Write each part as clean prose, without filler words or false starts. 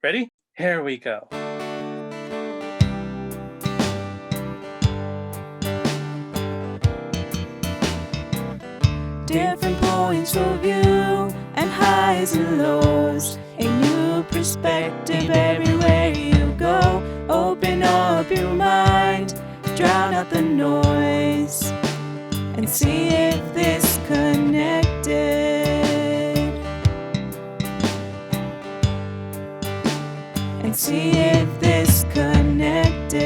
Ready? Here we go. Different points of view and highs and lows. A new perspective everywhere you go. Open up your mind, drown out the noise, and see if this connected. And see if this connected.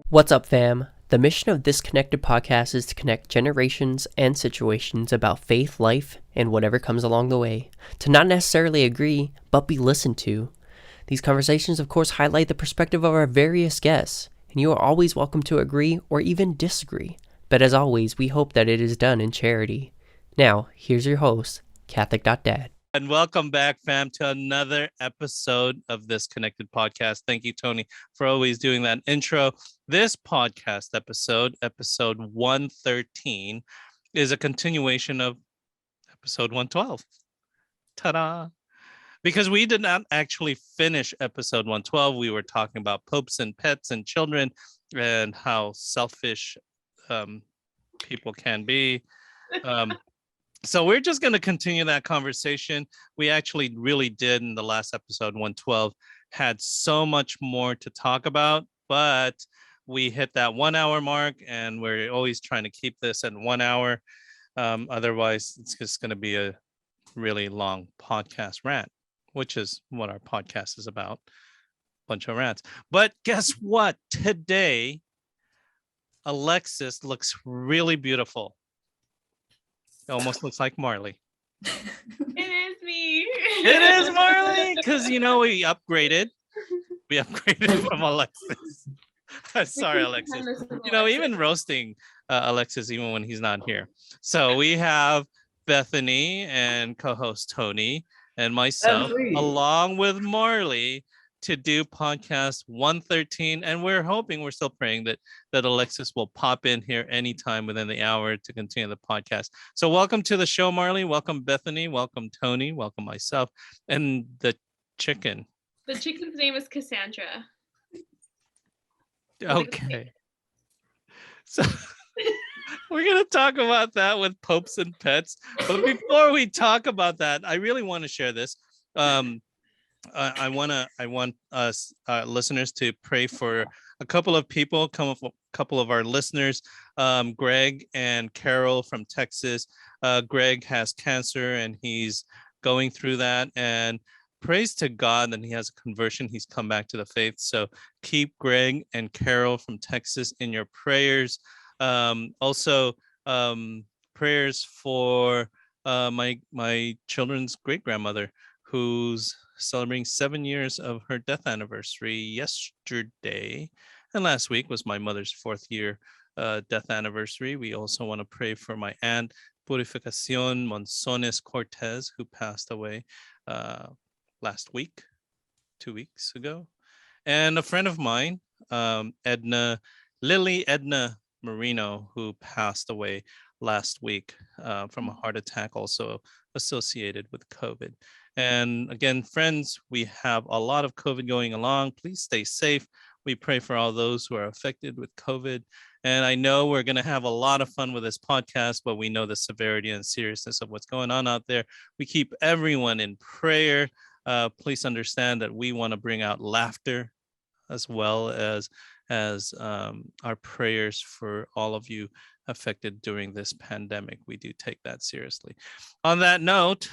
What's up, fam? The mission of this Connected podcast is to connect generations and situations about faith, life, and whatever comes along the way. To not necessarily agree, but be listened to. These conversations, of course, highlight the perspective of our various guests, and you are always welcome to agree or even disagree. But as always, we hope that it is done in charity. Now, here's your host, Catholic.Dad. And welcome back, fam, to another episode of this Connected podcast. Thank you, Tony, for always doing that intro. This podcast episode 113, is a continuation of episode 112. Ta-da! Because we did not actually finish episode 112. We were talking about popes and pets and children and how selfish people can be. So we're just going to continue that conversation. We actually really did in the last episode, 112, had so much more to talk about, but we hit that 1 hour mark and we're always trying to keep this at 1 hour. Otherwise, it's just going to be a really long podcast rant, which is what our podcast is about, bunch of rants. But guess what? Today, Alexis looks really beautiful. It almost looks like Marley. It is me. It is Marley, because we upgraded. We upgraded from Alexis. Sorry, Alexis. Even roasting Alexis even when he's not here. So we have Bethany and co-host Tony and myself, along with Marley, to do podcast 113, and we're still praying that Alexis will pop in here anytime within the hour to continue the podcast. So welcome to the show, Marley. Welcome, Bethany. Welcome, Tony. Welcome, myself, and the chicken. The chicken's name is Cassandra. Okay. So we're going to talk about that with popes and pets. But before we talk about that, I really want to share this. I want us listeners to pray for a couple of people, a couple of our listeners, Greg and Carol from Texas. Greg has cancer and he's going through that, and praise to God that he has a conversion. He's come back to the faith. So keep Greg and Carol from Texas in your prayers. Also, prayers for my children's great-grandmother, who's celebrating 7 years of her death anniversary yesterday. And last week was my mother's 4th year death anniversary. We also want to pray for my aunt, Purificación Monzones Cortez, who passed away last week, 2 weeks ago. And a friend of mine, Lily Edna Marino, who passed away last week from a heart attack, also associated with COVID. And again, friends, we have a lot of COVID going along. Please stay safe. We pray for all those who are affected with COVID. And I know we're going to have a lot of fun with this podcast, but we know the severity and seriousness of what's going on out there. We keep everyone in prayer. Please understand that we want to bring out laughter, as well as our prayers for all of you affected during this pandemic. We do take that seriously. On that note,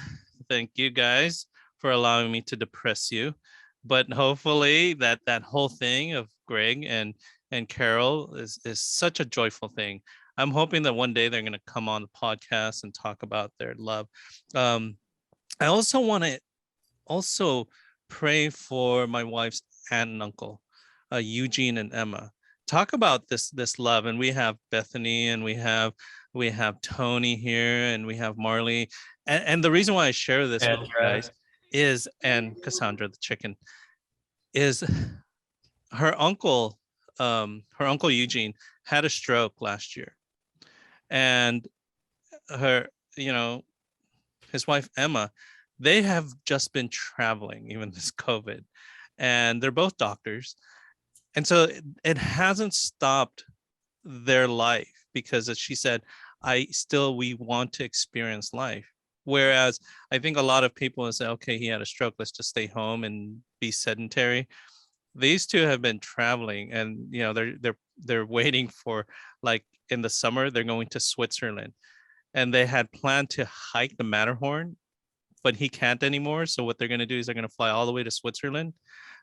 thank you guys for allowing me to depress you. But hopefully that whole thing of Greg and Carol is such a joyful thing. I'm hoping that one day they're going to come on the podcast and talk about their love. I also want to pray for my wife's aunt and uncle, Eugene and Emma. Talk about this love. And we have Bethany and we have Tony here and we have Marley. And the reason why I share this with you guys and Cassandra the Chicken, is her uncle her uncle Eugene had a stroke last year, and her, his wife Emma, they have just been traveling, even this COVID, and they're both doctors, and so it hasn't stopped their life, because as she said, we want to experience life. Whereas I think a lot of people will say, okay, he had a stroke, let's just stay home and be sedentary. These two have been traveling, and they're waiting for, like, in the summer they're going to Switzerland, and they had planned to hike the Matterhorn, but he can't anymore. So what they're going to do is they're going to fly all the way to Switzerland.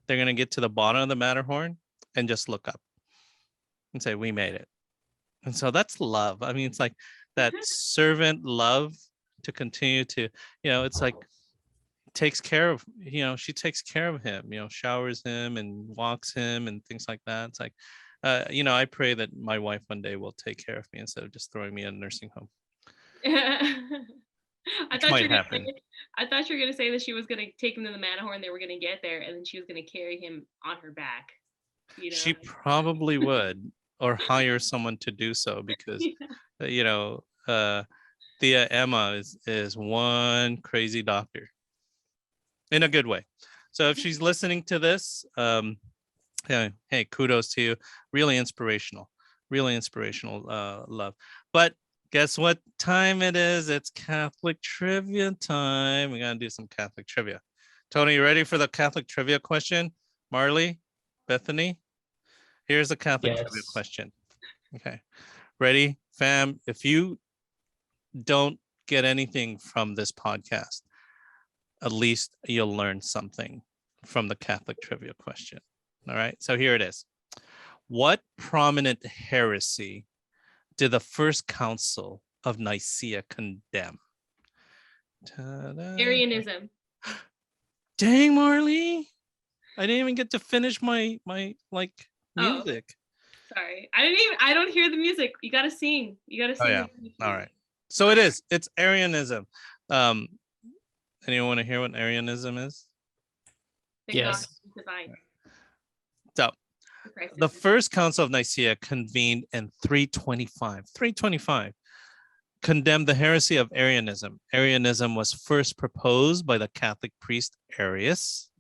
They're going to get to the bottom of the Matterhorn and just look up and say, we made it. And so that's love. I mean, it's like that servant love to continue to, it's like takes care of, she takes care of him, showers him and walks him and things like that. It's like, I pray that my wife one day will take care of me instead of just throwing me in a nursing home. I thought you were gonna say that she was gonna take him to the Matterhorn. They were gonna get there, and then she was gonna carry him on her back. She probably would, or hire someone to do so, because Thea Emma is one crazy doctor, in a good way. So if she's listening to this, hey, kudos to you. Really inspirational love. But guess what time it is? It's Catholic trivia time. We gotta do some Catholic trivia. Tony, you ready for the Catholic trivia question? Marley, Bethany, here's the Catholic trivia question. Okay, ready, fam? If you don't get anything from this podcast, at least you'll learn something from the Catholic trivia question. All right, so here it is. What prominent heresy did the First Council of Nicaea condemn? Ta-da. Arianism. Dang, Marley, I didn't even get to finish my music. Sorry, I don't hear the music. You gotta sing. Oh yeah. All right. So it's Arianism. Anyone want to hear what Arianism is? Yes. So the First Council of Nicaea, convened in 325, condemned the heresy of Arianism. Arianism was first proposed by the Catholic priest Arius,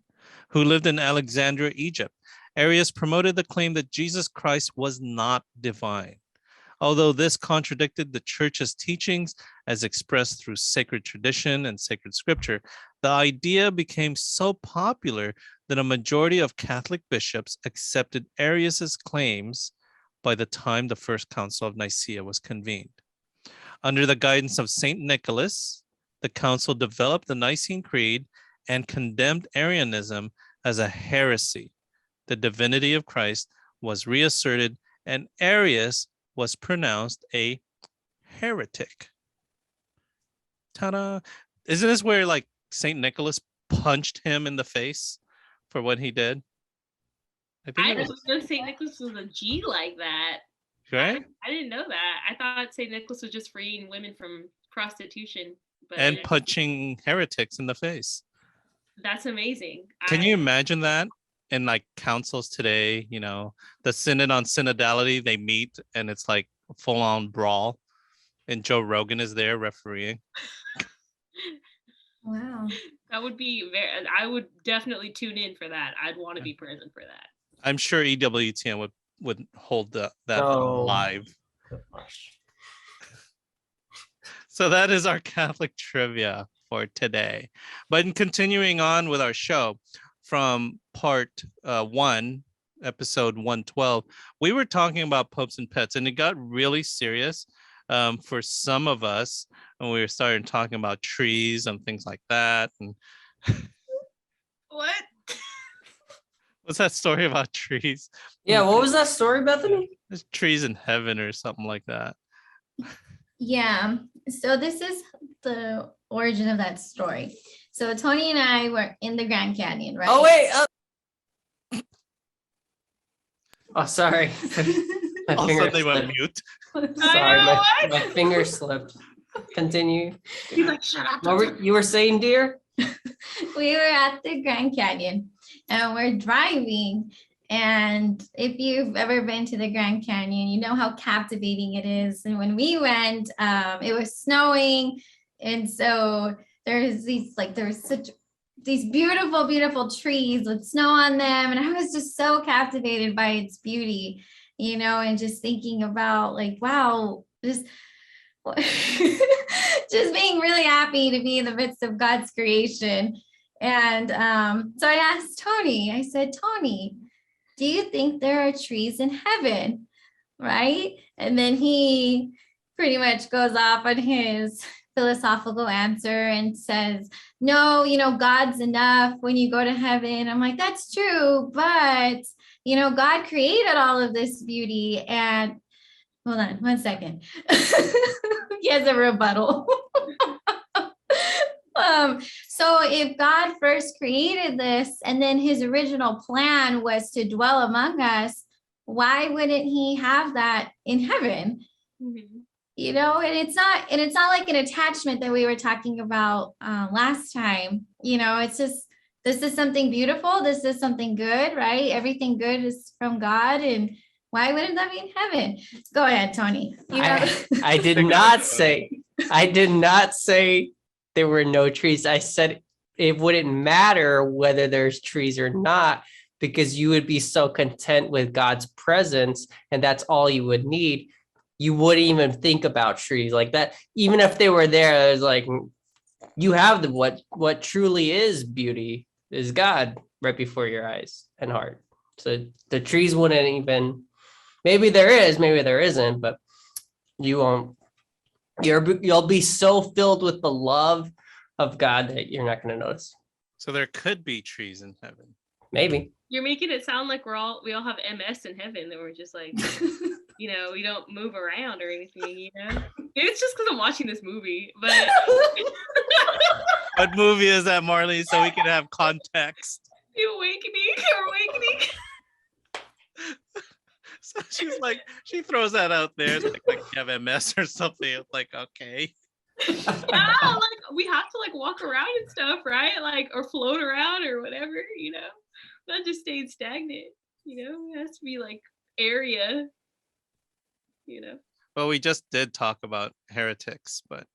who lived in Alexandria, Egypt. Arius promoted the claim that Jesus Christ was not divine. Although this contradicted the church's teachings as expressed through sacred tradition and sacred scripture, the idea became so popular that a majority of Catholic bishops accepted Arius's claims by the time the First Council of Nicaea was convened. Under the guidance of St. Nicholas, the council developed the Nicene Creed and condemned Arianism as a heresy. The divinity of Christ was reasserted, and Arius was pronounced a heretic. Ta-da! Isn't this where, like, St. Nicholas punched him in the face for what he did? I didn't know St. Nicholas was a G like that. Right? I didn't know that. I thought St. Nicholas was just freeing women from prostitution. And punching heretics in the face. That's amazing. Can you imagine that? In like councils today, the Synod on Synodality, they meet and it's like a full-on brawl, and Joe Rogan is there refereeing. Wow. That would be I would definitely tune in for that. I'd want to be present for that. I'm sure EWTN would hold that live. So that is our Catholic trivia for today. But in continuing on with our show, from part 1, episode 112, we were talking about popes and pets, and it got really serious for some of us when we were starting talking about trees and things like that. And what? What's that story about trees? Yeah, what was that story, Bethany? There's trees in heaven or something like that. Yeah, so this is the origin of that story. So Tony and I were in the Grand Canyon, right? Oh, wait. Oh, sorry. My All of a finger sudden they went slipped. mute. Sorry, my finger slipped. Continue. He's like, shut up. What you were saying, dear? We were at the Grand Canyon and we're driving, And if you've ever been to the Grand Canyon, you know how captivating it is. And when we went, it was snowing. And so there's these beautiful, beautiful trees with snow on them. And I was just so captivated by its beauty, and just thinking about like, wow, just just being really happy to be in the midst of God's creation. And so I asked Tony, I said, Tony, do you think there are trees in heaven? Right? And then he pretty much goes off on his philosophical answer and says, no, God's enough when you go to heaven. I'm like, that's true. But, God created all of this beauty. And hold on 1 second. He has a rebuttal. So if God first created this and then his original plan was to dwell among us, why wouldn't he have that in heaven? Mm-hmm. And it's not like an attachment that we were talking about last time. It's just, this is something beautiful. This is something good, right? Everything good is from God. And why wouldn't that be in heaven? Go ahead, Tony. I did not say there were no trees. I said it wouldn't matter whether there's trees or not, because you would be so content with God's presence, and that's all you would need. You wouldn't even think about trees like that. Even if they were there, it's like you have what truly is beauty is God right before your eyes and heart. So the trees wouldn't even, maybe there is, maybe there isn't, but you won't. You'll be so filled with the love of God that you're not going to notice. So there could be trees in heaven. Maybe. You're making it sound like we all have MS in heaven, that we're just like, we don't move around or anything, Maybe it's just because I'm watching this movie, but. What movie is that, Marley? So we can have context. The Awakening. So she's like, she throws that out there. It's like you have MS or something. It's like, okay. Yeah, like we have to like walk around and stuff, right? Like, or float around or whatever, not just staying stagnant, it has to be like area, Well, we just did talk about heretics, but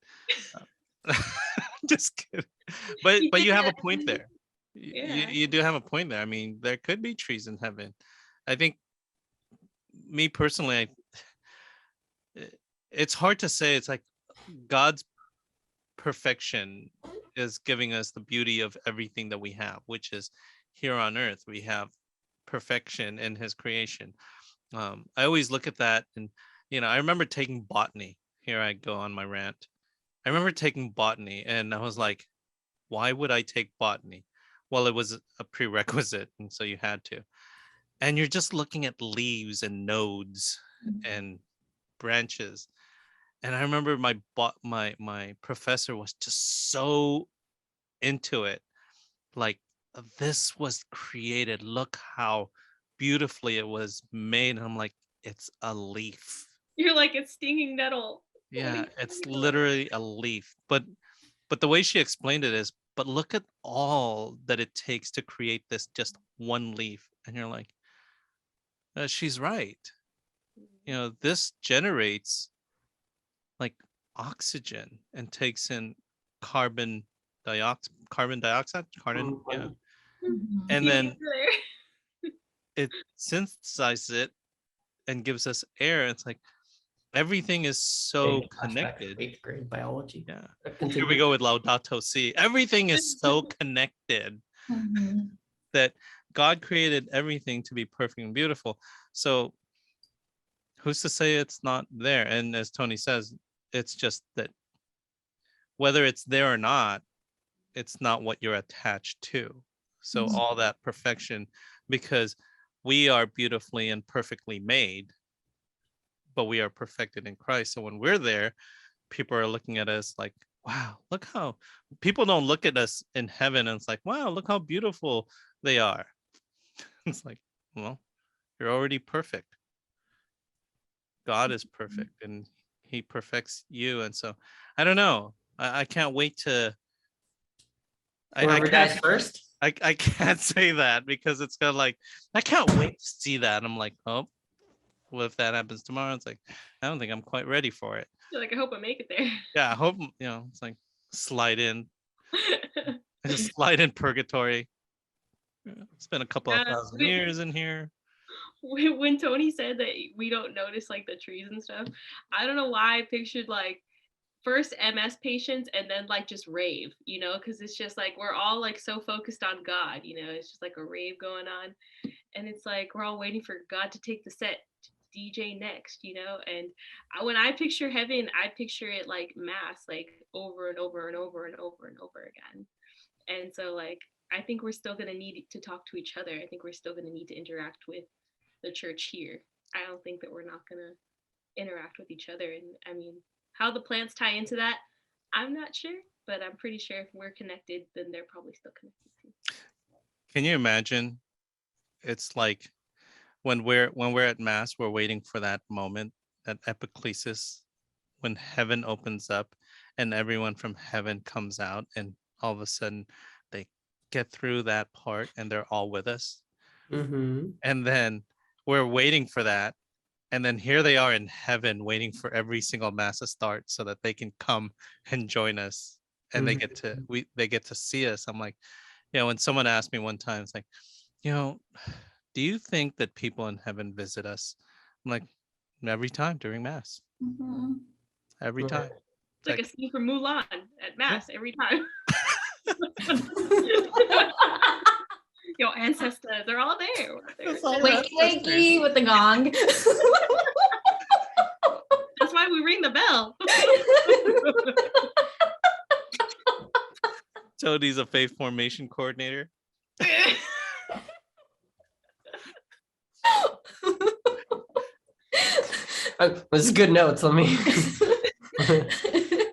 just kidding. But you have a point there. Yeah. You do have a point there. I mean, there could be trees in heaven. I think, me personally, it's hard to say. It's like God's perfection is giving us the beauty of everything that we have, which is here on earth. We have perfection in his creation. I always look at that, and I remember taking botany. Here I go on my rant. I remember taking botany, and I was like, why would I take botany? Well, it was a prerequisite, and so you had to. And you're just looking at leaves and nodes and branches. And I remember my professor was just so into it. Like, this was created. Look how beautifully it was made. And I'm like, it's a leaf. You're like, it's stinging nettle. Yeah, it's literally a leaf. But the way she explained it is, but look at all that it takes to create this just one leaf. And you're like, she's right. This generates like oxygen and takes in carbon dioxide, yeah. And then it synthesizes it and gives us air. It's like everything is so connected. 8th grade biology. Yeah. Here we go with Laudato Si. Everything is so connected that God created everything to be perfect and beautiful. So who's to say it's not there? And as Tony says, it's just that whether it's there or not, it's not what you're attached to. So all that perfection, because we are beautifully and perfectly made, but we are perfected in Christ. So when we're there, people are looking at us like, wow, look how people don't look at us in heaven and it's like, wow, look how beautiful they are. It's like, well, you're already perfect. God is perfect and he perfects you. And so I don't know. I can't wait to Whoever dies first. I can't say that because it's kind of like I can't wait to see that. I'm like, oh, what if that happens tomorrow? It's like I don't think I'm quite ready for it. You're like, I hope I make it there. Yeah, I hope it's like slide in, just slide in purgatory. Spend a couple of thousand years in here. When Tony said that we don't notice like the trees and stuff, I don't know why I pictured like first MS patients and then like just rave, because it's just like we're all like so focused on God, it's just like a rave going on, and it's like we're all waiting for God to take the set, DJ next, and when I picture heaven, I picture it like mass, like over and over and over and over and over again. And so like I think we're still going to need to talk to each other. I think we're still going to need to interact with the church here. I don't think that we're not going to interact with each other. And I mean, how the plants tie into that, I'm not sure, but I'm pretty sure if we're connected, then they're probably still connected too. Can you imagine? It's like when we're at mass, we're waiting for that moment, that epiclesis, when heaven opens up and everyone from heaven comes out, and all of a sudden they get through that part and they're all with us. Mm-hmm. And then we're waiting for that. And then here they are in heaven waiting for every single mass to start so that they can come and join us. And they get to see us. I'm like, when someone asked me one time, it's like, do you think that people in heaven visit us? I'm like, every time during mass. Mhm. Every time. It's like a scene from Mulan at mass every time. Your ancestors, they're all there. Wakey wakey with the gong. That's why we ring the bell. Tony's a faith formation coordinator. Those are good notes. Let me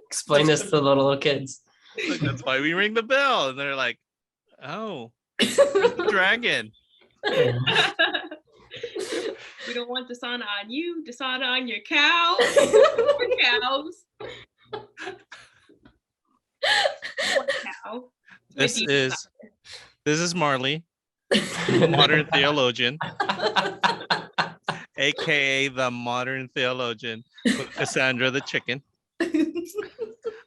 explain this to the little kids. Like, that's why we ring the bell. And they're like, oh, where's the dragon? We don't want dishonor on you, dishonor on your cow. Or cows. Cow. This is Marley, modern theologian, aka the modern theologian with Cassandra the Chicken.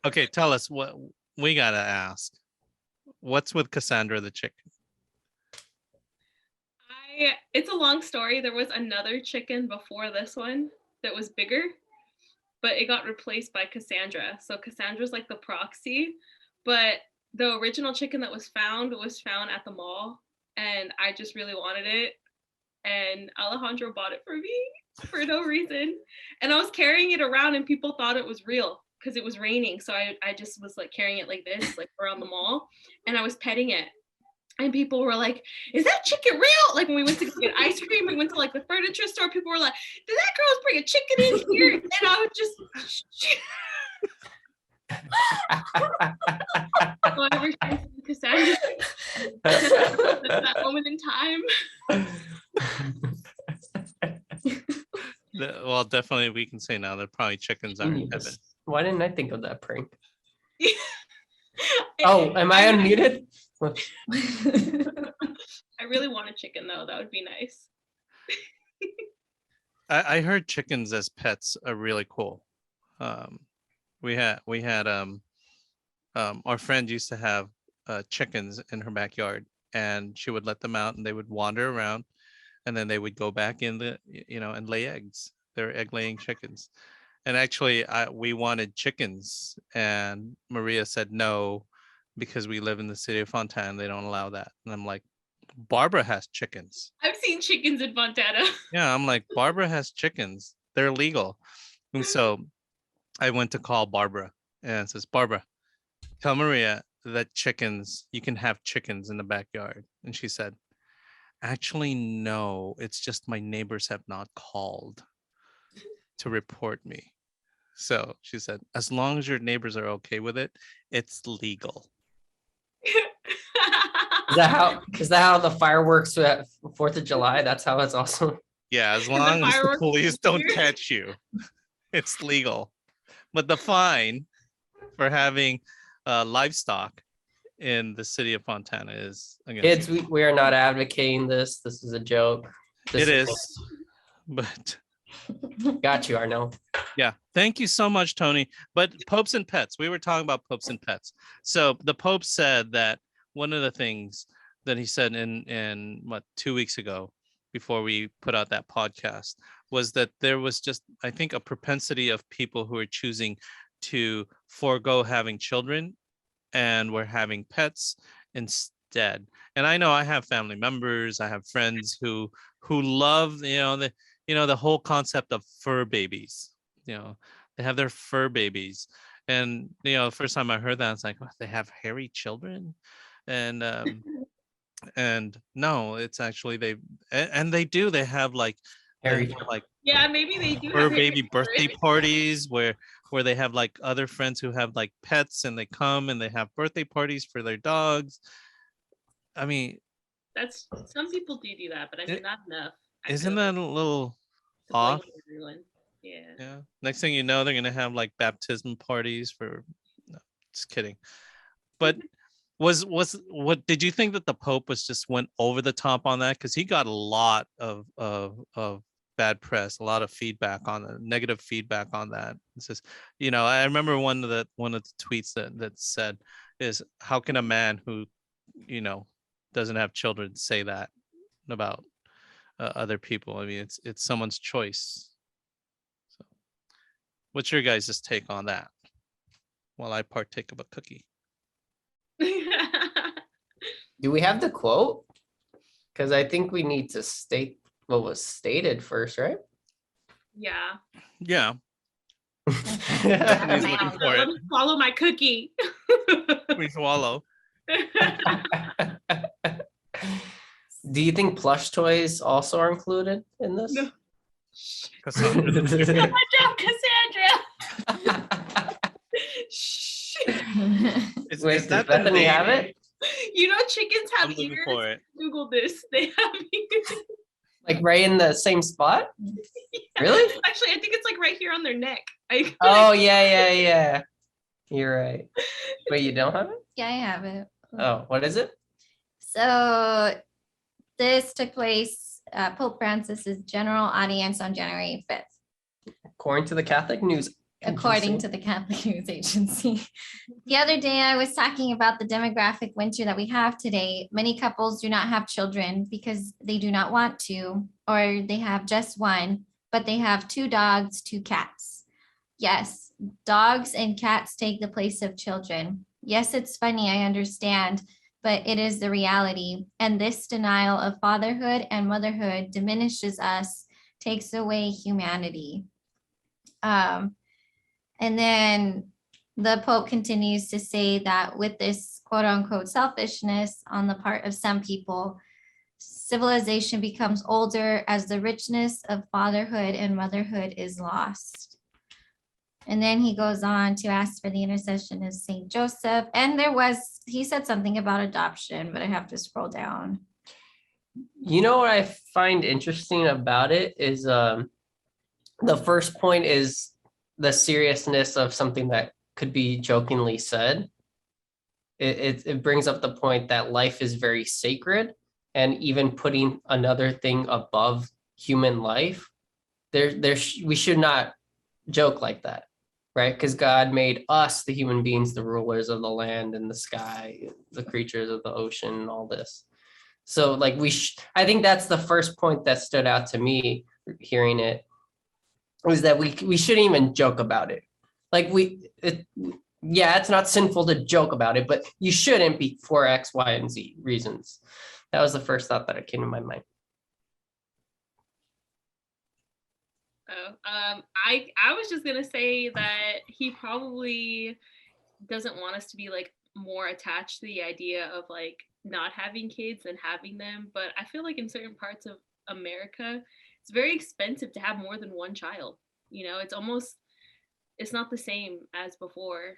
Okay, tell us what we gotta ask. What's with Cassandra the Chicken? It's a long story. There was another chicken before this one that was bigger, but it got replaced by Cassandra. So Cassandra's like the proxy, but the original chicken that was found at the mall, and I just really wanted it. And Alejandro bought it for me for no reason. And I was carrying it around and people thought it was real because it was raining. So I just was like carrying it like this, like around the mall, and I was petting it. And people were like, is that chicken real? Like when we went to get ice cream, we went to like the furniture store, people were like, did that girl bring a chicken in here? And I would just whatever Cassandra at that moment in time. Well, definitely we can say now that probably chickens are in heaven. Why didn't I think of that prank? Oh, am I unmuted? I really want a chicken though. That would be nice. I heard chickens as pets are really cool. We had our friend used to have chickens in her backyard, and she would let them out and they would wander around, and then they would go back in and lay eggs. They're egg laying chickens. And actually we wanted chickens, and Maria said no, because we live in the city of Fontana. They don't allow that. And I'm like, Barbara has chickens. I've seen chickens in Fontana. Yeah, I'm like, Barbara has chickens. They're legal. And so I went to call Barbara, and it says, Barbara, tell Maria that you can have chickens in the backyard. And she said, actually, no, it's just my neighbors have not called to report me. So she said, as long as your neighbors are okay with it, it's legal. Is that how the fireworks at 4th of July? That's how it's also. Yeah, as long as the police don't catch you, it's legal. But the fine for having livestock in the city of Fontana is Kids, against we are not advocating this. This is a joke. This it is, but got you, Arno. yeah, thank you so much, Tony. But popes and pets, we were talking about popes and pets. So the Pope said that one of the things that he said in what 2 weeks ago, before we put out that podcast, was that there was just, I think, a propensity of people who are choosing to forego having children and were having pets instead. And I know I have family members, I have friends who love, the whole concept of fur babies. They have their fur babies. And the first time I heard that, it's like, "What, they have hairy children?" And no, it's actually they have like Harry. like Yeah, maybe they do fur have baby birthday parties where they have like other friends who have like pets, and they come and they have birthday parties for their dogs. I mean, That's some people do that, but I mean not enough. I isn't feel that like, a little to blame off? everyone. Yeah. Yeah. Next thing you know, they're gonna have like baptism parties for. No, just kidding. But what did you think that the Pope was just went over the top on that? Because he got a lot of bad press, a lot of feedback on the negative feedback on that. It says, I remember one of the tweets that said is, how can a man who doesn't have children say that about other people? I mean, it's someone's choice. So, what's your guys' take on that? While I partake of a cookie. Do we have the quote? Because I think we need to state what was stated first, right? Yeah. Yeah. Let me swallow my cookie. We swallow. Do you think plush toys also are included in this? No. Cassandra the Chicken. Good job, Cassandra. Shh. Wait, Is that does the Bethany name? have it? Chickens have I'm looking ears. for it. Google this. They have ears. Like right in the same spot? Yeah. Really? Actually, I think it's like right here on their neck. Oh, yeah. You're right. Wait, you don't have it? Yeah, I have it. Oh, what is it? So this took place Pope Francis's general audience on January 5th. According to the Catholic News According Agency. to the Catholic News Agency. The other day, I was talking about the demographic winter that we have today. Many couples do not have children because they do not want to, or they have just one, but they have 2 dogs, 2 cats. Yes, dogs and cats take the place of children. Yes, it's funny, I understand, but it is the reality. And this denial of fatherhood and motherhood diminishes us, takes away humanity. And then the Pope continues to say that with this quote unquote selfishness on the part of some people, civilization becomes older as the richness of fatherhood and motherhood is lost. And then he goes on to ask for the intercession of Saint Joseph. And he said something about adoption, but I have to scroll down. You know what I find interesting about it is the first point is the seriousness of something that could be jokingly said. It brings up the point that life is very sacred, and even putting another thing above human life, we should not joke like that, right? Because God made us, the human beings, the rulers of the land and the sky, the creatures of the ocean, and all this. So like I think that's the first point that stood out to me hearing it, was that we shouldn't even joke about it. Like it's not sinful to joke about it, but you shouldn't be for X, Y, and Z reasons. That was the first thought that came to my mind. I was just gonna say that he probably doesn't want us to be like more attached to the idea of like not having kids than having them. But I feel like in certain parts of America, it's very expensive to have more than one child. It's not the same as before.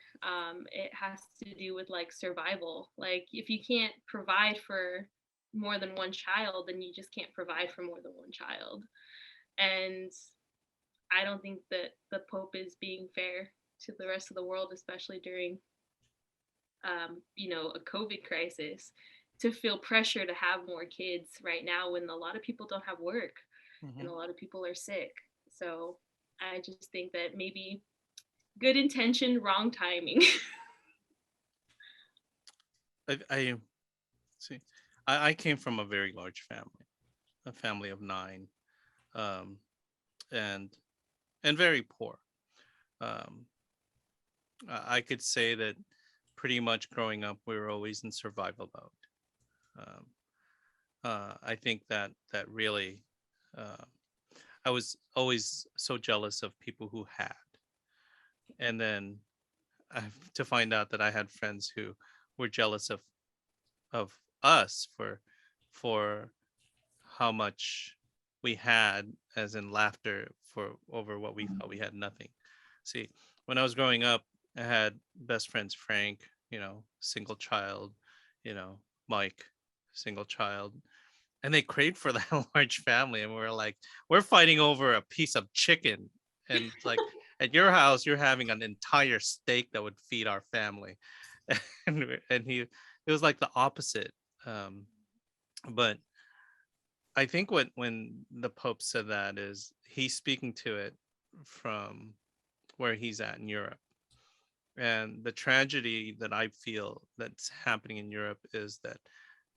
It has to do with like survival. Like if you can't provide for more than one child, then you just can't provide for more than one child. And I don't think that the Pope is being fair to the rest of the world, especially during a COVID crisis, to feel pressure to have more kids right now when a lot of people don't have work and a lot of people are sick. So I just think that maybe good intention, wrong timing. I see. I came from a very large family, a family of 9, um, and very poor. Um, I could say that pretty much growing up, we were always in survival mode. I think that really, uh, I was always so jealous of people who had, and then to find out that I had friends who were jealous of us for how much we had, as in laughter for over what we thought we had nothing. See, when I was growing up, I had best friends Frank, single child, Mike, single child, and they craved for that large family, and we're fighting over a piece of chicken, and like at your house, you're having an entire steak that would feed our family, and it was like the opposite. Um, but I think when the Pope said that is he's speaking to it from where he's at in Europe. And the tragedy that I feel that's happening in Europe is that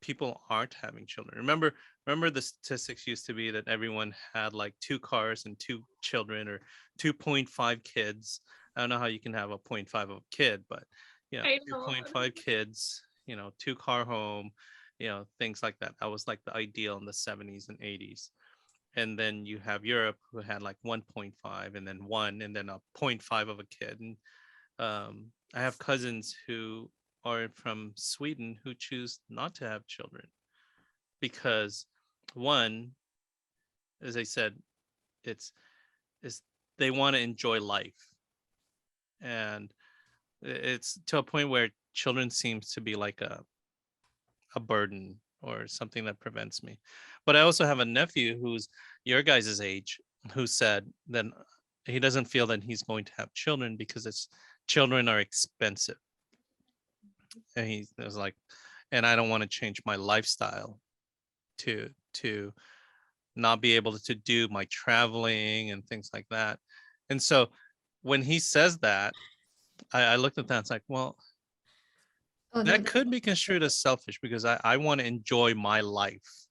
people aren't having children. Remember the statistics used to be that everyone had like 2 cars and 2 children, or 2.5 kids. I don't know how you can have a 0.5 of a kid, but 2.5 kids, 2-car home, things like that. That was like the ideal in the 70s and 80s. And then you have Europe, who had like 1.5, and then 1, and then a 0.5 of a kid. And I have cousins who are from Sweden who choose not to have children because, one, as I said, it's they want to enjoy life, and it's to a point where children seems to be like a burden or something that prevents me. But I also have a nephew who's your guys' age, who said that he doesn't feel that he's going to have children because children are expensive. And he was like, and I don't want to change my lifestyle to not be able to do my traveling and things like that. And so when he says that, I looked at that and it's like, well, that could be construed as selfish because I want to enjoy my life,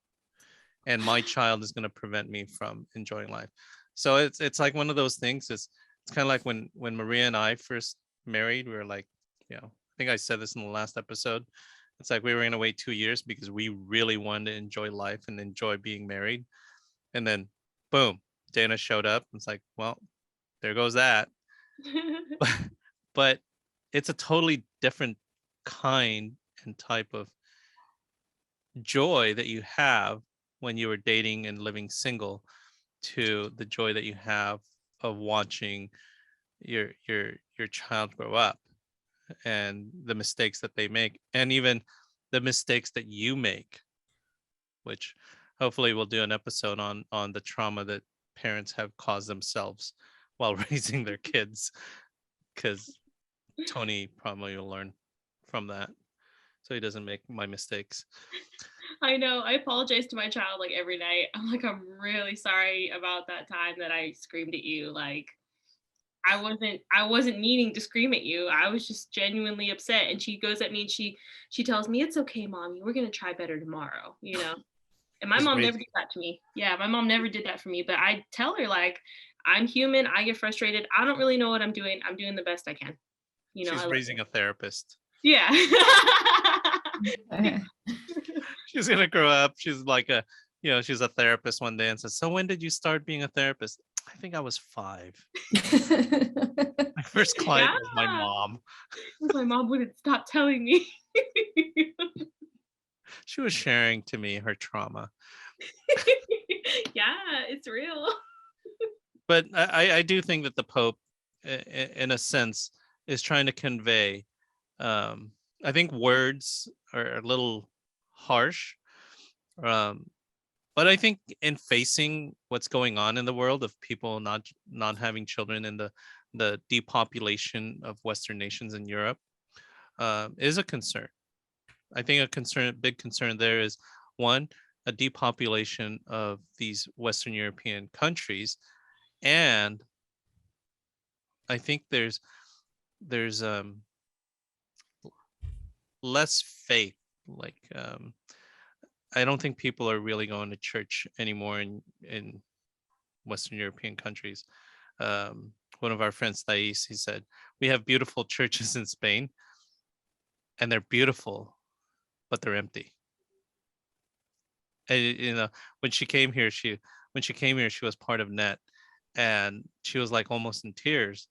and my child is going to prevent me from enjoying life. So it's like one of those things. It's kind of like when Maria and I first married, we were like, I think I said this in the last episode. It's like we were going to wait 2 years because we really wanted to enjoy life and enjoy being married. And then, boom, Dana showed up. It's like, well, there goes that. But it's a totally different kind and type of joy that you have when you were dating and living single to the joy that you have of watching your child grow up and the mistakes that they make, and even the mistakes that you make, which hopefully we'll do an episode on the trauma that parents have caused themselves while raising their kids, because Tony probably will learn from that so he doesn't make my mistakes. I know. I apologize to my child like every night. I'm like, I'm really sorry about that time that I screamed at you. Like, I wasn't meaning to scream at you. I was just genuinely upset. And she goes at me and she tells me, it's okay, mommy. We're gonna try better tomorrow, And my mom never did that to me. Yeah, my mom never did that for me. But I tell her, like, I'm human. I get frustrated. I don't really know what I'm doing. I'm doing the best I can. She's raising a therapist. Yeah. She's gonna grow up. She's like she's a therapist one day and says, so when did you start being a therapist? I think I was 5. My first client was my mom. My mom wouldn't stop telling me. She was sharing to me her trauma. Yeah, it's real. But I do think that the Pope, in a sense, is trying to convey. I think words are a little harsh. But I think in facing what's going on in the world of people not having children and the depopulation of Western nations in Europe, is a concern. I think a big concern there is, one, a depopulation of these Western European countries, and I think there's less faith. Like I don't think people are really going to church anymore in Western European countries. One of our friends, Thais, he said, we have beautiful churches in Spain, and they're beautiful, but they're empty. And, you know, when she came here, she was part of NET, and she was like almost in tears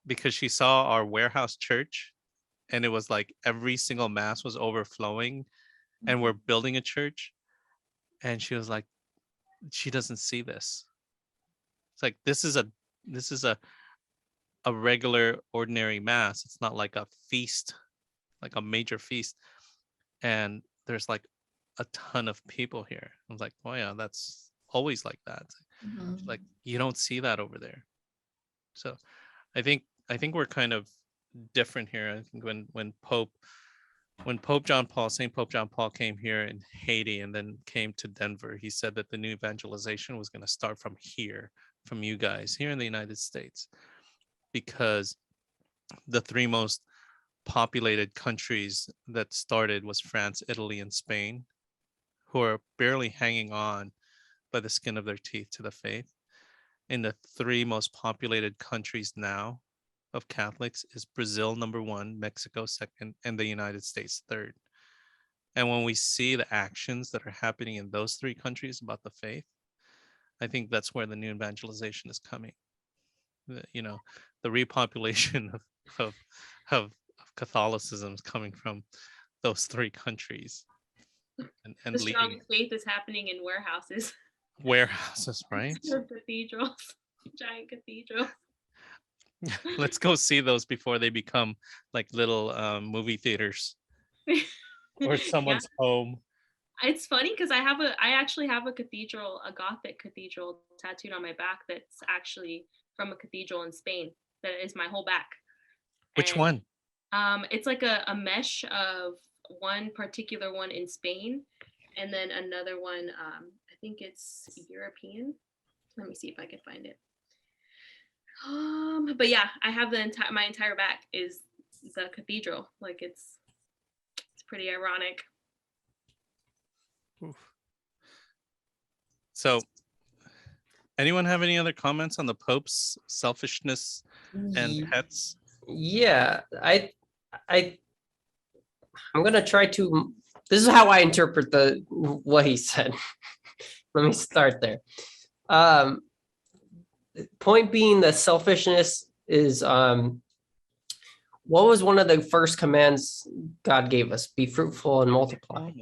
because she saw our warehouse church, and it was like every single mass was overflowing, and we're building a church, and she was like, she doesn't see this. It's like this is a regular ordinary mass. It's not like a feast, like a major feast, and there's like a ton of people here. I was like, oh yeah, that's always like that. It's like you don't see that over there. So I think we're kind of different here. I think when St. Pope John Paul came here in Haiti and then came to Denver, he said that the new evangelization was going to start from here, from you guys here in the United States, because the three most populated countries that started was France, Italy, and Spain, who are barely hanging on by the skin of their teeth to the faith. And the three most populated countries now of Catholics is Brazil, number one, Mexico, second, and the United States, third. And when we see the actions that are happening in those three countries about the faith, I think that's where the new evangelization is coming. You know, the repopulation of Catholicism is coming from those three countries. And the strongest faith is happening in warehouses. Warehouses, right? Cathedrals, giant cathedrals. Let's go see those before they become like little movie theaters or someone's home. It's funny because I actually have a cathedral, a Gothic cathedral tattooed on my back that's actually from a cathedral in Spain. That is my whole back. Which one? It's like a mesh of one particular one in Spain, and then another one, I think it's European. Let me see if I can find it. But yeah, I have my entire back is the cathedral. Like it's pretty ironic. Oof. So anyone have any other comments on the Pope's selfishness and pets? Yeah, I'm gonna try to. This is how I interpret what he said. Let me start there. Point being, the selfishness is what was one of the first commands God gave us? Be fruitful and multiply.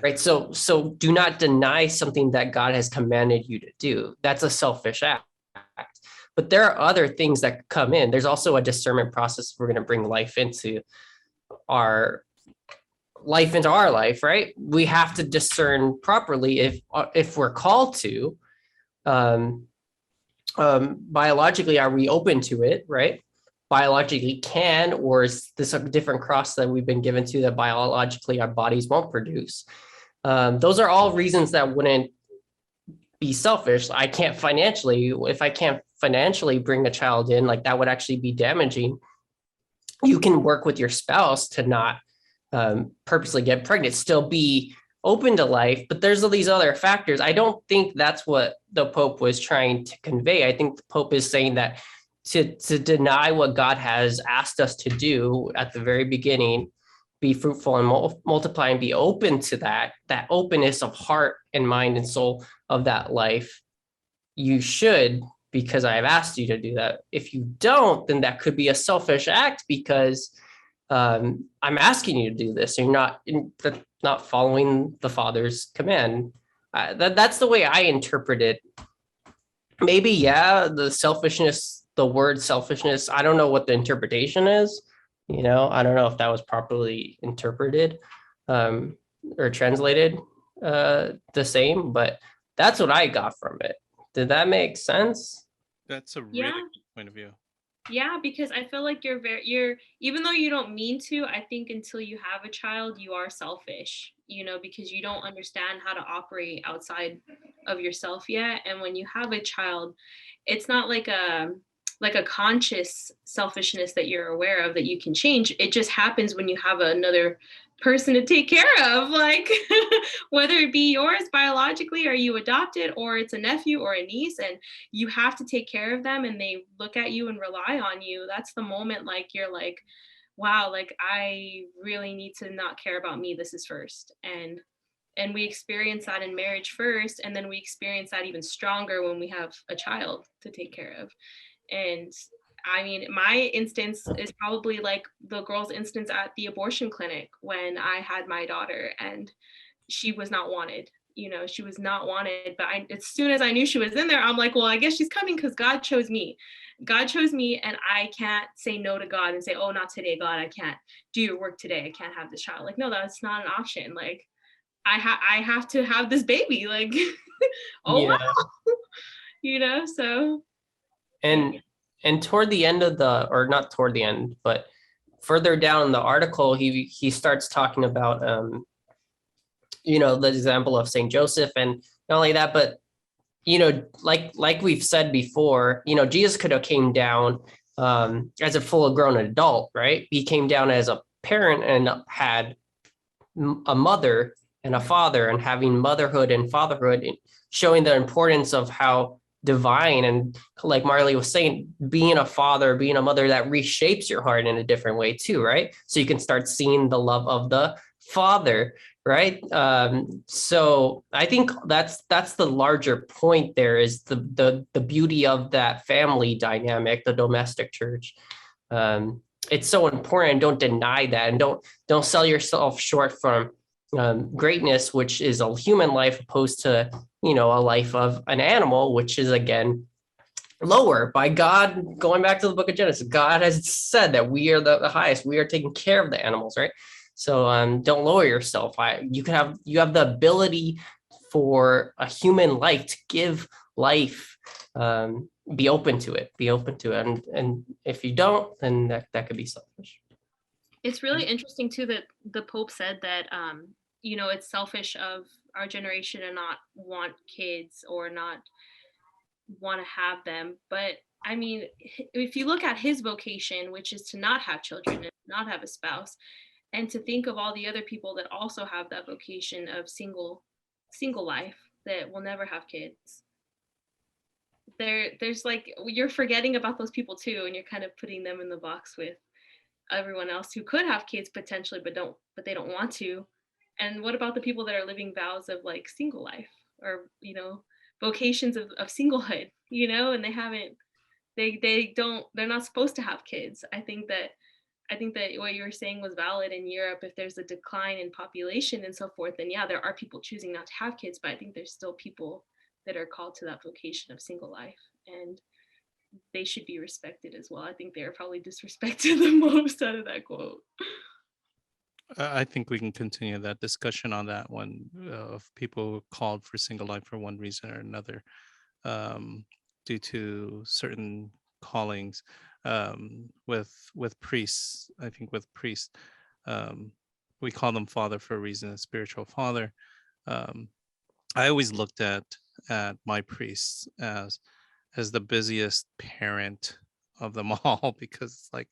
Right. So do not deny something that God has commanded you to do. That's a selfish act. But there are other things that come in. There's also a discernment process. We're going to bring life into our life, right? We have to discern properly if we're called to. Biologically, are we open to it, right? Biologically can, or is this a different cross that we've been given to that biologically our bodies won't produce? Those are all reasons that wouldn't be selfish. If I can't financially bring a child in, like that would actually be damaging. You can work with your spouse to not purposely get pregnant, still be open to life, but there's all these other factors. I don't think that's what the Pope was trying to convey. I think the Pope is saying that to deny what God has asked us to do at the very beginning, be fruitful and multiply, and be open to that openness of heart and mind and soul of that life. You should, because I have asked you to do that. If you don't, then that could be a selfish act because I'm asking you to do this. You're not following the Father's command. That's the way I interpret it. Maybe, yeah, the word selfishness, I don't know what the interpretation is. I don't know if that was properly interpreted or translated the same, but that's what I got from it. Did that make sense? That's a really good point of view. Yeah, because I feel like you're even though you don't mean to, I think until you have a child, you are selfish, because you don't understand how to operate outside of yourself yet. And when you have a child, it's not like a conscious selfishness that you're aware of that you can change. It just happens when you have another person to take care of, like whether it be yours biologically or you adopted, or it's a nephew or a niece, and you have to take care of them and they look at you and rely on you. That's the moment like you're like, wow, like I really need to not care about me. This is first. And we experience that in marriage first, and then we experience that even stronger when we have a child to take care of. And I mean, my instance is probably like the girl's instance at the abortion clinic when I had my daughter, and she was not wanted. She was not wanted. But as soon as I knew she was in there, I'm like, well, I guess she's coming because God chose me. God chose me, and I can't say no to God and say, oh, not today, God. I can't do your work today. I can't have this child. Like, no, that's not an option. Like, I have to have this baby. Like, oh, Yeah. wow. So yeah. And toward the end of or not toward the end, but further down in the article, he starts talking about the example of Saint Joseph, and not only that, but like we've said before, Jesus could have came down as a full grown adult, right? He came down as a parent and had a mother and a father, and having motherhood and fatherhood, showing the importance of how divine, and like Marley was saying, being a father, being a mother, that reshapes your heart in a different way too, right? So you can start seeing the love of the father, right? So I think that's the larger point. There is the beauty of that family dynamic, the domestic church. It's so important. Don't deny that, and don't sell yourself short from greatness, which is a human life, opposed to a life of an animal, which is again lower by God. Going back to the book of Genesis, God has said that we are the highest. We are taking care of the animals, right? So don't lower yourself. You have the ability for a human life to give life. Be open to it. And if you don't, then that could be selfish. It's really interesting too that the Pope said that it's selfish of our generation to not want kids or not want to have them. But I mean, if you look at his vocation, which is to not have children and not have a spouse, and to think of all the other people that also have that vocation of single life that will never have kids, there's like, you're forgetting about those people too, and you're kind of putting them in the box with everyone else who could have kids potentially but they don't want to. And what about the people that are living vows of like single life, or vocations of singlehood, and they're not supposed to have kids. I think that what you were saying was valid in Europe. If there's a decline in population and so forth, then yeah, there are people choosing not to have kids, but I think there's still people that are called to that vocation of single life, and they should be respected as well. I think they are probably disrespected the most out of that quote. I think we can continue that discussion on that one, of people called for single life for one reason or another, due to certain callings. With priests, I think with priests, we call them father for a reason, a spiritual father. I always looked at my priests as the busiest parent of them all, because it's like,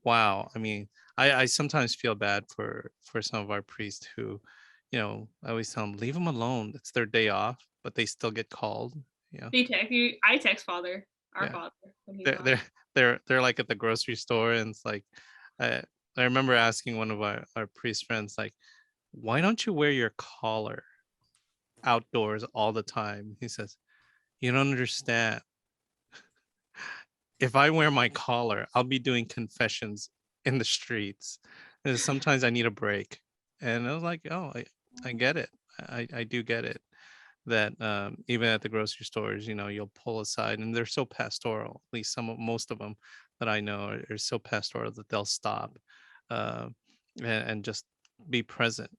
wow. I mean, I sometimes feel bad for some of our priests who, I always tell them, leave them alone. It's their day off, but they still get called. They text you. I text father, our Yeah. father, when he's They're gone. they're like at the grocery store, and it's like, I remember asking one of our priest friends, like, why don't you wear your collar outdoors all the time? He says, you don't understand. If I wear my collar, I'll be doing confessions in the streets. And sometimes I need a break. And I was like, oh, I get it. I do get it. That even at the grocery stores, you'll pull aside, and they're so pastoral. At least most of them that I know are so pastoral that they'll stop uh, and just be present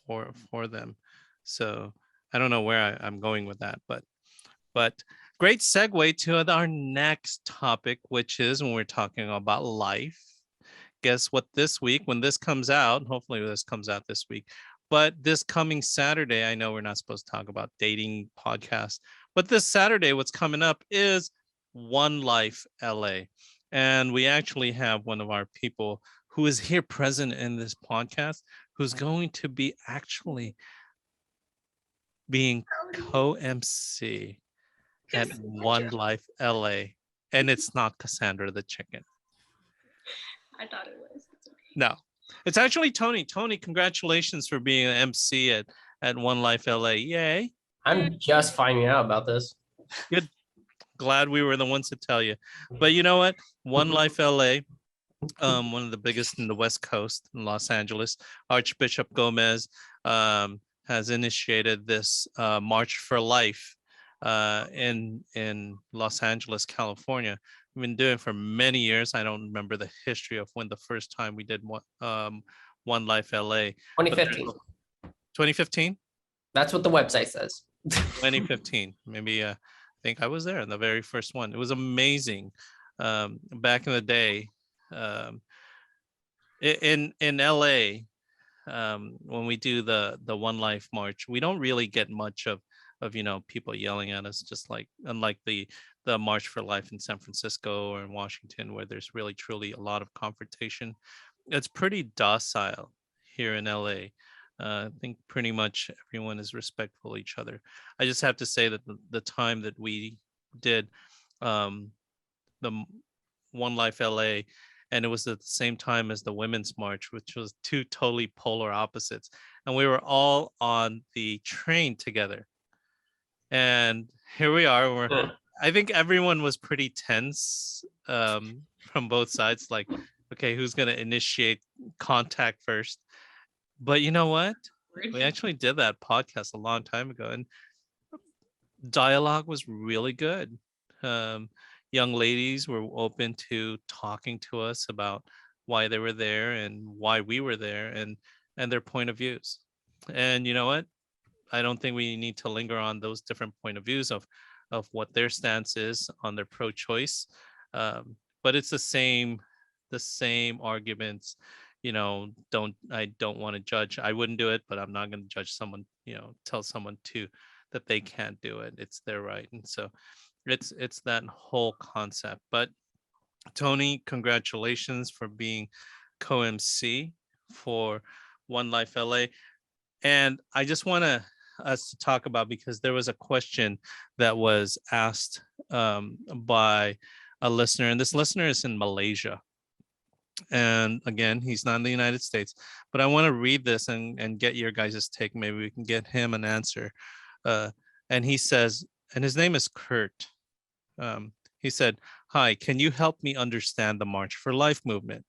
for them. So I don't know where I'm going with that, but Great segue to our next topic, which is when we're talking about life. Guess what? This week, when this comes out, hopefully this comes out this week, but this coming Saturday, I know we're not supposed to talk about dating podcasts, but this Saturday, what's coming up is One Life LA. And we actually have one of our people who is here present in this podcast, who's going to be actually being co-MC at One Life LA. And it's not Cassandra the Chicken. I thought it was. It's okay. No, it's actually Tony. Tony, congratulations for being an MC at One Life LA. Yay. I'm just finding out about this. Good. Glad we were the ones to tell you. But you know what? One Life LA, one of the biggest in the West Coast in Los Angeles. Archbishop Gomez has initiated this March for Life in Los Angeles, California. We've been doing it for many years. I don't remember the history of when the first time we did One Life LA. 2015. 2015? That's what the website says. 2015. Maybe I think I was there in the very first one. It was amazing. Back in the day, in LA, when we do the One Life March, we don't really get much of people yelling at us, just like unlike the March for Life in San Francisco or in Washington, where there's really truly a lot of confrontation. It's pretty docile here in LA. I think pretty much everyone is respectful of each other. I just have to say that the time that we did the One Life LA, and it was at the same time as the Women's March, which was two totally polar opposites, and we were all on the train together. And here we are. I think everyone was pretty tense from both sides. Like, okay, who's going to initiate contact first? But you know what? We actually did that podcast a long time ago, and dialogue was really good. Young ladies were open to talking to us about why they were there and why we were there, and their point of views. And you know what? I don't think we need to linger on those different point of views of what their stance is on their pro-choice. But it's the same arguments. I don't want to judge. I wouldn't do it, but I'm not going to judge someone, tell someone that they can't do it. It's their right. And so it's that whole concept. But Tony, congratulations for being co-MC for One Life LA. And I just want us to talk about, because there was a question that was asked by a listener, and this listener is in Malaysia. And again, he's not in the United States, but I want to read this and get your guys' take. Maybe we can get him an answer. And he says, and his name is Kurt. He said, "Hi, can you help me understand the March for Life movement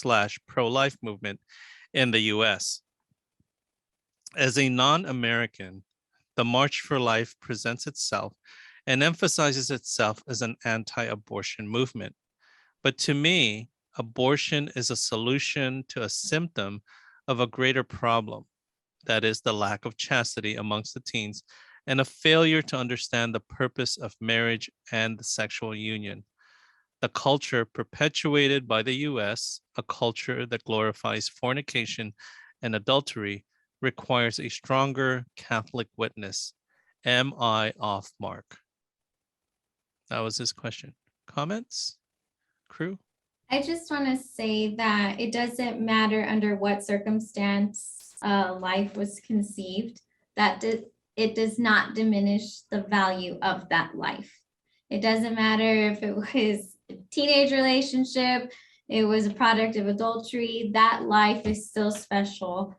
/ pro-life movement in the US? As a non-American, the March for Life presents itself and emphasizes itself as an anti-abortion movement. But to me, abortion is a solution to a symptom of a greater problem, that is the lack of chastity amongst the teens and a failure to understand the purpose of marriage and the sexual union. The culture perpetuated by the US, a culture that glorifies fornication and adultery, requires a stronger Catholic witness. Am I off mark?" That was his question. Comments, crew? I just want to say that it doesn't matter under what circumstance life was conceived, that it does not diminish the value of that life. It doesn't matter if it was a teenage relationship, it was a product of adultery, that life is still special.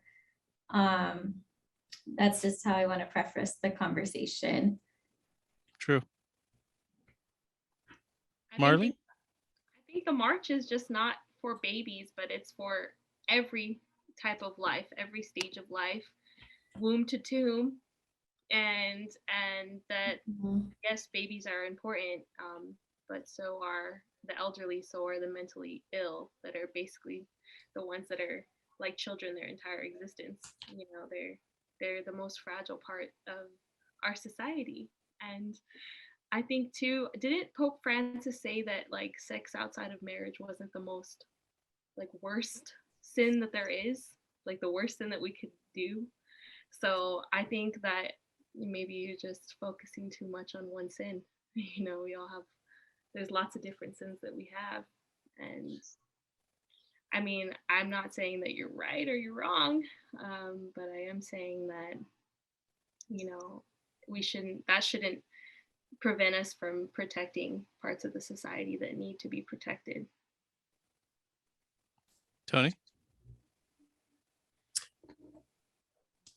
That's just how I want to preface the conversation. True. Marley? I think the march is just not for babies, but it's for every type of life, every stage of life, womb to tomb, and that yes, babies are important, but so are the elderly, so are the mentally ill, that are basically the ones that are like children their entire existence. They're the most fragile part of our society, and I think too, didn't Pope Francis say that like sex outside of marriage wasn't the most like worst sin that there is, like the worst sin that we could do? So I think that maybe you're just focusing too much on one sin. You know, we all have, there's lots of different sins that we have. And I mean, I'm not saying that you're right or you're wrong, but I am saying that, you know, that shouldn't prevent us from protecting parts of the society that need to be protected. Tony?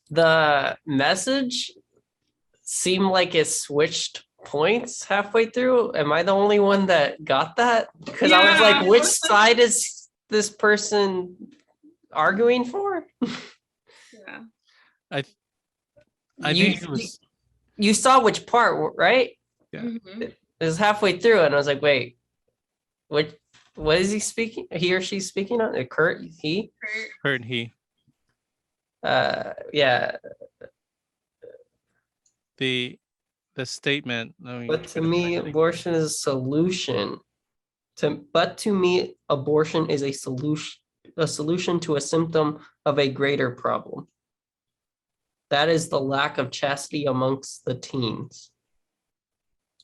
The message seemed like it switched points halfway through. Am I the only one that got that? Because I was like, which side is this person arguing for? Yeah. I think it was, you saw which part, right? yeah. Mm-hmm. It was halfway through, and I was like, wait, what is he speaking? He or she speaking on? Kurt, he? Heard he. Yeah. The statement. But to me, abortion is a solution. But to me, abortion is a solution to a symptom of a greater problem. That is the lack of chastity amongst the teens.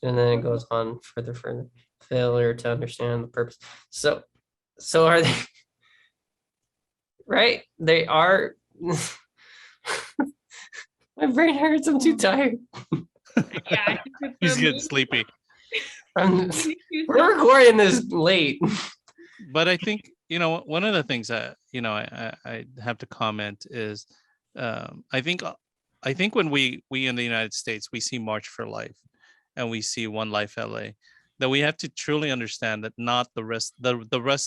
And then it goes on further, failure to understand the purpose. So are they, right? They are. My brain hurts. I'm too tired. Yeah, He's getting sleepy. We're recording this late. But I think, you know, one of the things that, you know, I have to comment is, I think when we in the United States, we see March for Life and we see One Life LA, that we have to truly understand that not the rest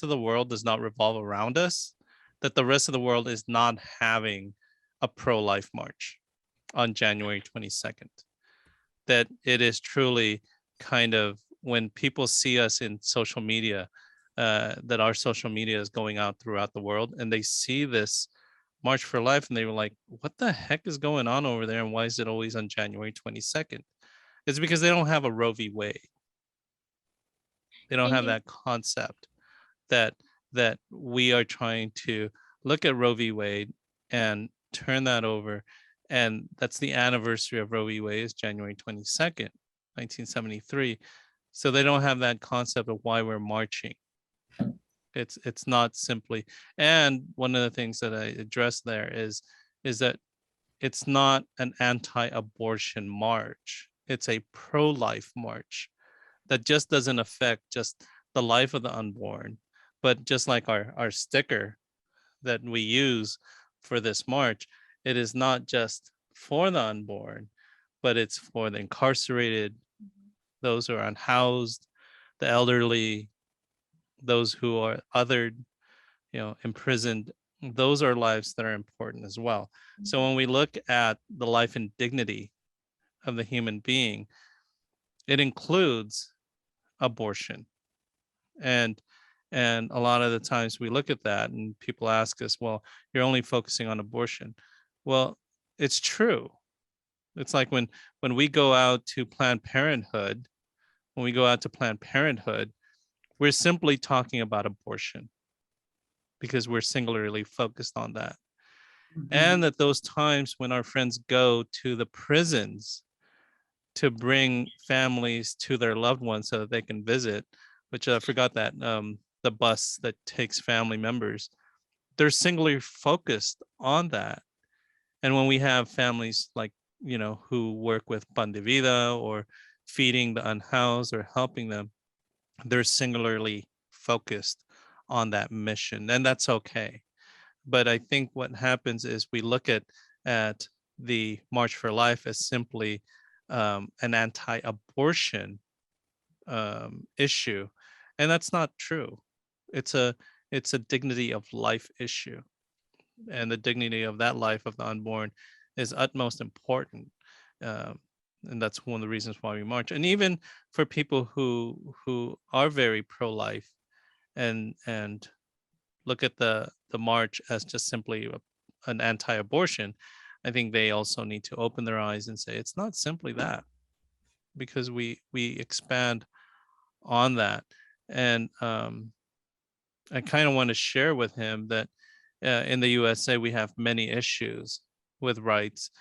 of the world does not revolve around us, that the rest of the world is not having a pro-life march on January 22nd. That it is truly kind of, when people see us in social media, that our social media is going out throughout the world, and they see this March for Life, and they were like, what the heck is going on over there, and why is it always on January 22nd? It's because they don't have a Roe v. Wade. They don't have that concept that we are trying to look at Roe v. Wade and turn that over. And that's the anniversary of Roe v. Wade is January 22nd, 1973. So they don't have that concept of why we're marching. It's not simply, and one of the things that I addressed there is that it's not an anti-abortion march. It's a pro-life march that just doesn't affect just the life of the unborn, but just like our sticker that we use for this march, it is not just for the unborn, but it's for the incarcerated, those who are unhoused, the elderly, those who are othered, you know, imprisoned. Those are lives that are important as well. So when we look at the life and dignity of the human being, it includes abortion. And a lot of the times we look at that and people ask us, well, you're only focusing on abortion. Well, it's true. It's like when we go out to Planned Parenthood, we're simply talking about abortion because we're singularly focused on that. Mm-hmm. And that those times when our friends go to the prisons to bring families to their loved ones so that they can visit, which I forgot that, the bus that takes family members, they're singularly focused on that. And when we have families like, you know, who work with Pan de Vida or feeding the unhoused or helping them, they're singularly focused on that mission, and that's okay. But I think what happens is we look at the March for Life as simply an anti-abortion issue, and that's not true. It's a dignity of life issue, and the dignity of that life of the unborn is utmost important. And that's one of the reasons why we march. And even for people who are very pro-life and look at the march as just simply an anti-abortion, I think they also need to open their eyes and say it's not simply that. because we expand on that. And I kind of want to share with him that in the USA we have many issues with rights.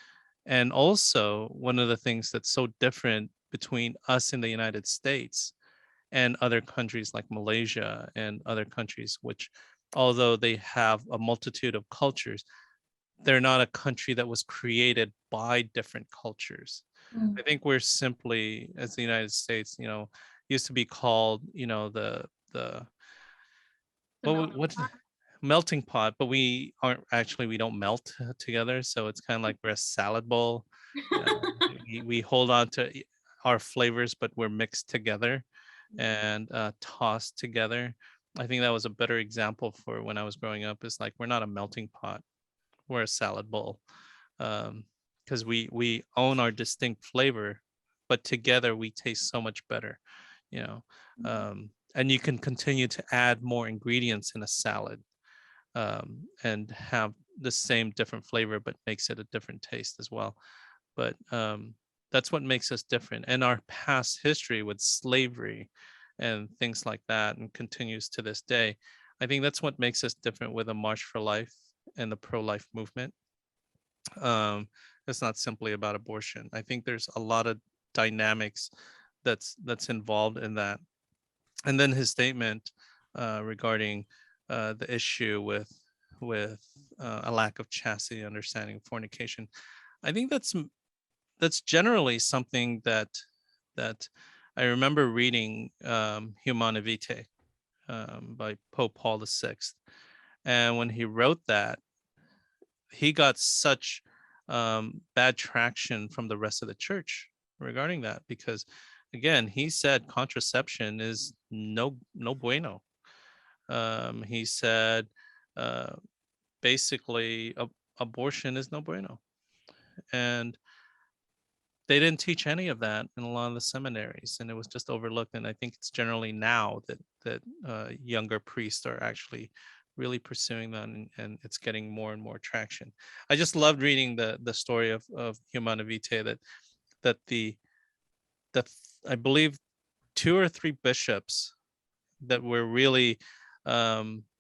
And also, one of the things that's so different between us in the United States and other countries like Malaysia and other countries, which, although they have a multitude of cultures, they're not a country that was created by different cultures. Mm. I think we're simply, as the United States, used to be called, the what melting pot, but we aren't actually, we don't melt together. So it's kind of like we're a salad bowl. We hold on to our flavors, but we're mixed together and tossed together. I think that was a better example for when I was growing up. Is like, we're not a melting pot, we're a salad bowl, because we own our distinct flavor, but together we taste so much better, you know. And you can continue to add more ingredients in a salad, and have the same different flavor, but makes it a different taste as well. But that's what makes us different. And our past history with slavery and things like that, and continues to this day, I think that's what makes us different with a March for Life and the pro-life movement. It's not simply about abortion. I think there's a lot of dynamics that's involved in that. And then his statement regarding the issue with a lack of chastity, understanding of fornication. I think that's generally something that I remember reading, Humana Vitae, by Pope Paul VI. And when he wrote that, he got such bad traction from the rest of the church regarding that, because again, he said contraception is no bueno. He said basically abortion is no bueno. And they didn't teach any of that in a lot of the seminaries, and it was just overlooked. And I think it's generally now that younger priests are actually really pursuing that, and it's getting more and more traction. I just loved reading the story of Humana Vitae, that the I believe 2 or 3 bishops that were really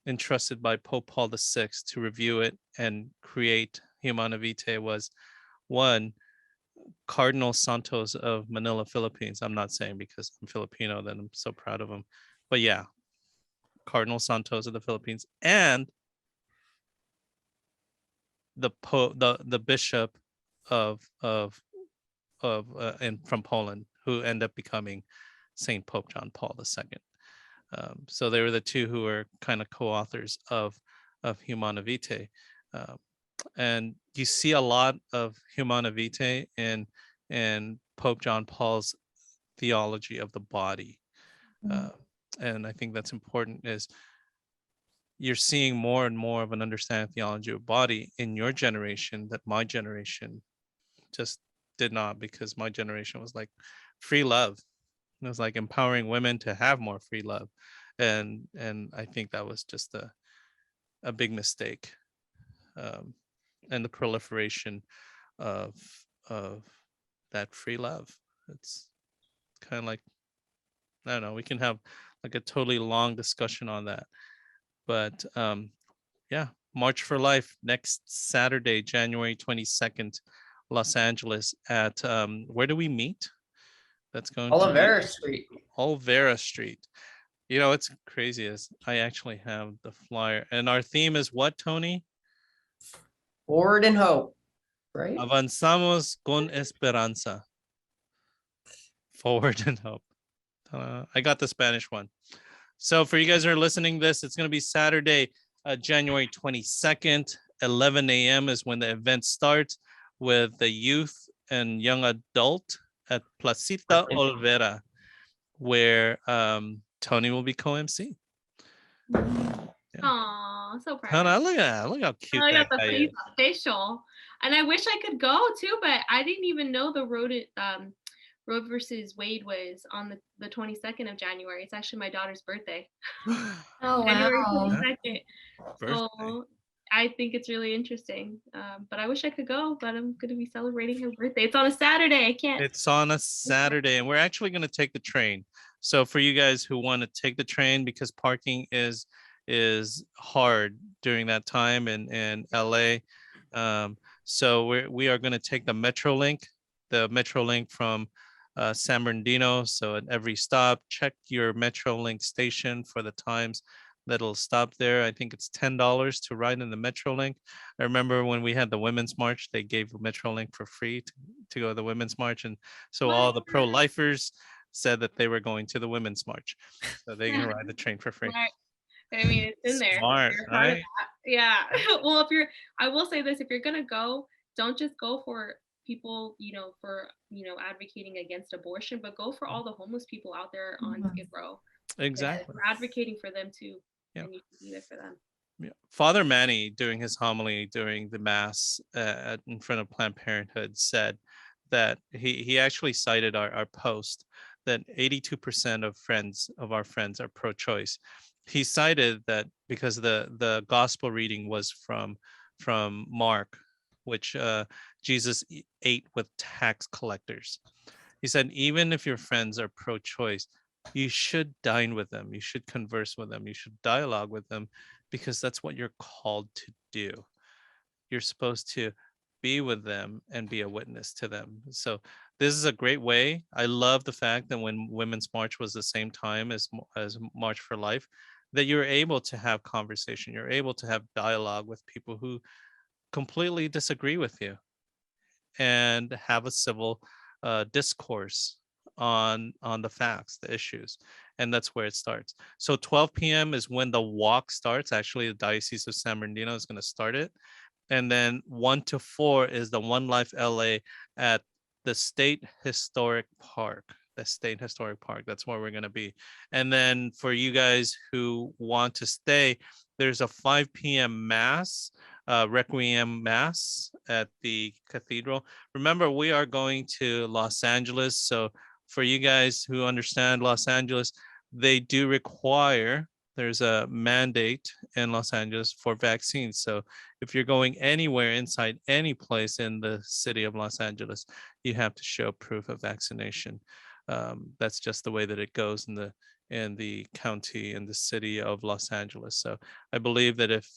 entrusted by Pope Paul VI to review it and create Humana Vitae was, one, Cardinal Santos of Manila, Philippines. I'm not saying because I'm Filipino that I'm so proud of him, but yeah, Cardinal Santos of the Philippines, and the bishop of and from Poland, who ended up becoming Saint Pope John Paul II. So they were the 2 who were kind of co-authors of Humana Vitae. And you see a lot of Humana Vitae in Pope John Paul's theology of the body. And I think that's important, is you're seeing more and more of an understanding of theology of body in your generation that my generation just did not, because my generation was like free love. It was like empowering women to have more free love. And I think that was just a big mistake. And the proliferation of that free love. It's kind of like, I don't know, we can have like a totally long discussion on that. But yeah, March for Life next Saturday, January 22nd, Los Angeles at where do we meet? That's going Olivera Street. Olivera Street. You know, it's crazy is I actually have the flyer, and our theme is what, Tony? Forward and hope, right? Avanzamos con esperanza. Forward and hope. I got the Spanish one. So for you guys who are listening to this, it's going to be Saturday, January 22nd, 11 a.m. is when the event starts, with the youth and young adult at Placita Olvera, where Tony will be co-MC. Aw, so proud. Hannah, look how cute I that got the guy face is. official, and I wish I could go too, but I didn't even know the Roe versus Wade was on the 22nd of January. It's actually my daughter's birthday. Oh, January wow. 22nd. So, I think it's really interesting. But I wish I could go, but I'm going to be celebrating her birthday. It's on a Saturday. I can't. It's on a Saturday, and we're actually going to take the train. So for you guys who want to take the train, because parking is hard during that time in LA. So we are going to take the Metrolink from San Bernardino. So at every stop, check your Metrolink station for the times that'll stop there. I think it's $10 to ride in the Metrolink. I remember when we had the Women's March, they gave Metrolink for free to go to the Women's March. And so all the pro-lifers said that they were going to the Women's March. So they can ride the train for free. Right. I mean, it's in there. Smart, right? Yeah. Well, I will say this, if you're going to go, don't just go for people, for advocating against abortion, but go for all the homeless people out there on Skid Row. Exactly. We're advocating for them too. Yeah. And you can be there for them. Yeah. Father Manny, during his homily during the mass in front of Planned Parenthood, said that he actually cited our post that 82% of our friends are pro-choice. He cited that because the gospel reading was from Mark, which Jesus ate with tax collectors. He said, even if your friends are pro-choice, you should dine with them. You should converse with them. You should dialogue with them, because that's what you're called to do. You're supposed to be with them and be a witness to them. So this is a great way. I love the fact that when Women's March was the same time as March for Life, that you're able to have conversation. You're able to have dialogue with people who completely disagree with you, and have a civil discourse on the facts, the issues. And that's where it starts. So 12 p.m. is when the walk starts. Actually, the Diocese of San Bernardino is going to start it. And then 1 to 4 is the One Life LA at the State Historic Park. The State Historic Park. That's where we're going to be. And then for you guys who want to stay, there's a 5 p.m. mass, Requiem Mass at the cathedral. Remember, we are going to Los Angeles. So for you guys who understand Los Angeles, they do require, there's a mandate in Los Angeles for vaccines. So if you're going anywhere inside any place in the city of Los Angeles, you have to show proof of vaccination. That's just the way that it goes in the county, in the city of Los Angeles. So I believe that if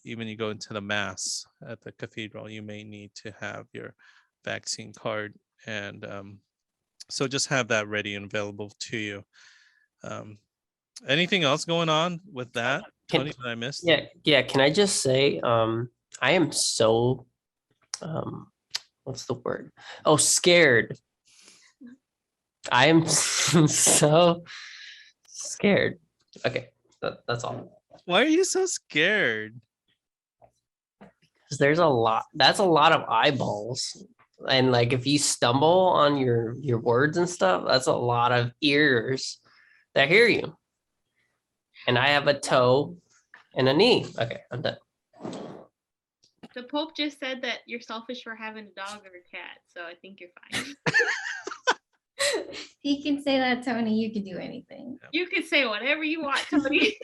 even you go into the mass at the cathedral, you may need to have your vaccine card. And so just have that ready and available to you. Anything else going on with that, Tony, that I missed? Yeah. Can I just say, I am so, what's the word? Oh, scared. I am so scared. Okay, that's all. Why are you so scared? Because there's a lot. That's a lot of eyeballs, and like if you stumble on your words and stuff, that's a lot of ears that hear you. And I have a toe and a knee. Okay, I'm done. The Pope just said that you're selfish for having a dog or a cat, so I think you're fine. He can say that, Tony. You can do anything. You can say whatever you want, Tony.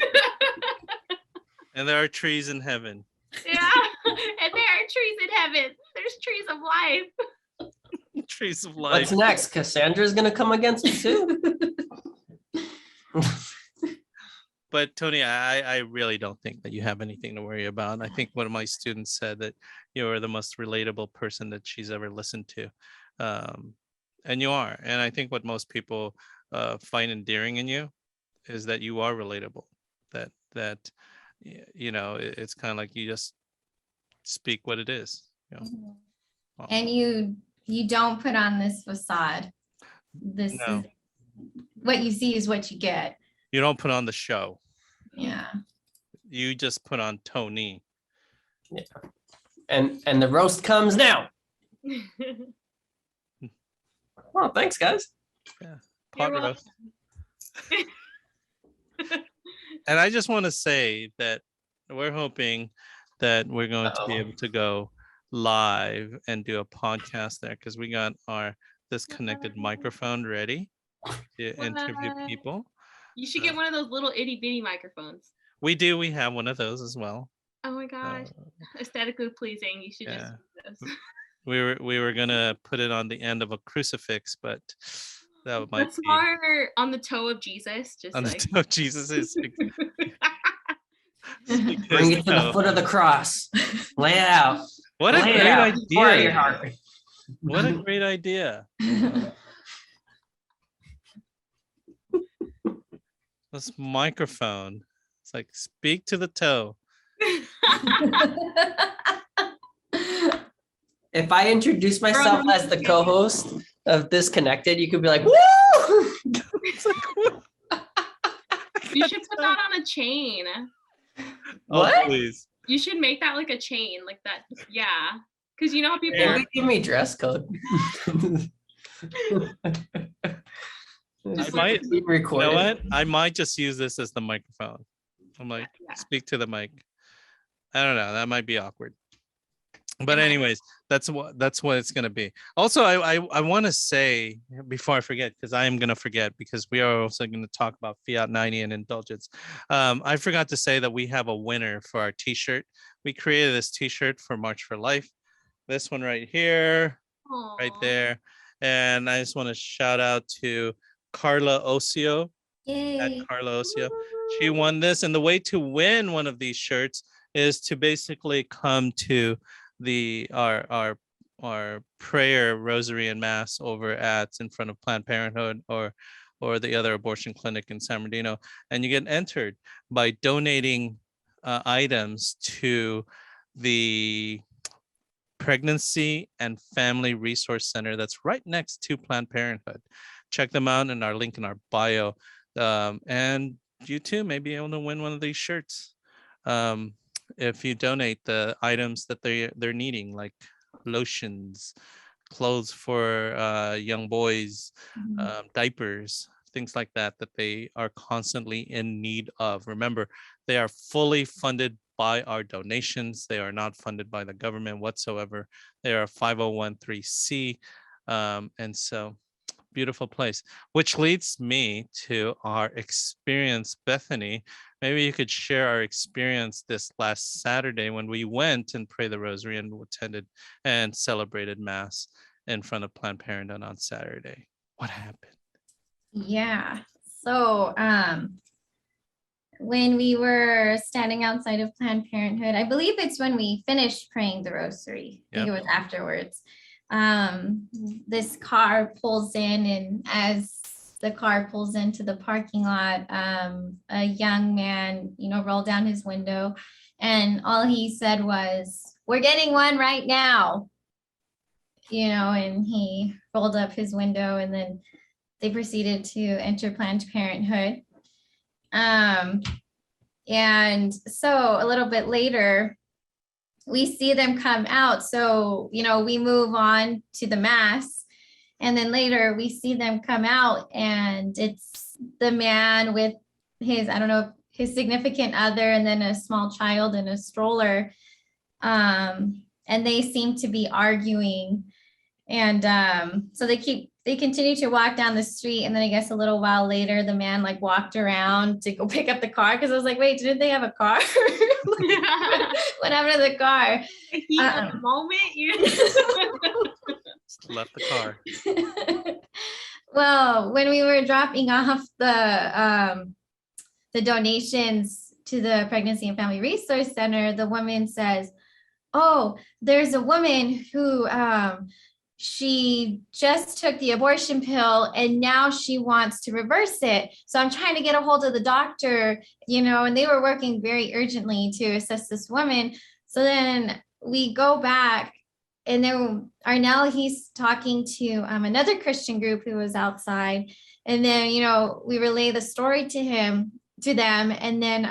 And there are trees in heaven. Yeah, and there are trees in heaven. There's trees of life. Trees of life. What's next? Cassandra's gonna come against me too. But Tony, I really don't think that you have anything to worry about. I think one of my students said that you are the most relatable person that she's ever listened to. And you are. And I think what most people find endearing in you is that you are relatable. That it's kind of like you just speak what it is. And you don't put on this facade. This No. is what you see is what you get. You don't put on the show. Yeah. You just put on Tony. Yeah. And the roast comes now. Oh, thanks, guys. Yeah. You're Pot roast. And I just want to say that we're hoping that we're going to be able to go live and do a podcast there, because we got our disconnected microphone ready to interview people. You should get one of those little itty bitty microphones. We do. We have one of those as well. Oh my gosh. Aesthetically pleasing. You should just use this. We were gonna put it on the end of a crucifix, but that might That's be more on the toe of Jesus. Just on the like toe of Jesus. Bring it to the foot of the cross. Lay it out. What a Lay it great out. Pour out your idea! heart. What a great idea! This microphone. It's like speak to the toe. If I introduce myself as the co-host of Disconnected, you could be like, "Woo!" You should put that on a chain. What? Oh, please. You should make that like a chain, like that. Yeah, because you know how people. Can you give me dress code? I might. You record know what? I might just use this as the microphone. I'm like, speak to the mic. I don't know. That might be awkward. But anyways, that's what it's gonna be. Also, I want to say before I forget, because I am gonna forget, because we are also going to talk about Fiat 90 and indulgence. I forgot to say that we have a winner for our T-shirt. We created this T-shirt for March for Life. This one right here, right there, and I just want to shout out to Carla Osio. Yay. At Carla Osio. She won this, and the way to win one of these shirts is to basically come to our prayer rosary and mass over at in front of Planned Parenthood or the other abortion clinic in San Bernardino, and you get entered by donating items to the Pregnancy and Family Resource Center that's right next to Planned Parenthood. Check them out in our link in our bio, and you too may be able to win one of these shirts. If you donate the items that they're needing, like lotions, clothes for young boys, diapers, things like that they are constantly in need of. Remember, they are fully funded by our donations. They are not funded by the government whatsoever. They are 501(c), and so beautiful place, which leads me to our experience. Bethany, maybe you could share our experience this last Saturday when we went and prayed the rosary and attended and celebrated mass in front of Planned Parenthood on Saturday. What happened? Yeah. So when we were standing outside of Planned Parenthood, I believe it's when we finished praying the rosary. I think it was afterwards. This car pulls in, and as the car pulls into the parking lot, a young man, rolled down his window, and all he said was, "We're getting one right now," and he rolled up his window, and then they proceeded to enter Planned Parenthood. And so a little bit later, we see them come out. So, we move on to the mass, and then later we see them come out, and it's the man with his, I don't know, his significant other, and then a small child in a stroller. And they seem to be arguing. And so they continue to walk down the street. And then I guess a little while later, the man walked around to go pick up the car. Cause I was like, wait, didn't they have a car? What happened to the car? Heat of the moment, Just left the car. Well, when we were dropping off the donations to the Pregnancy and Family Resource Center, the woman says, "Oh, there's a woman who she just took the abortion pill and now she wants to reverse it. So I'm trying to get a hold of the doctor, and they were working very urgently to assess this woman." So then we go back, and then Arnell, he's talking to another Christian group who was outside. And then, we relay the story to them. And then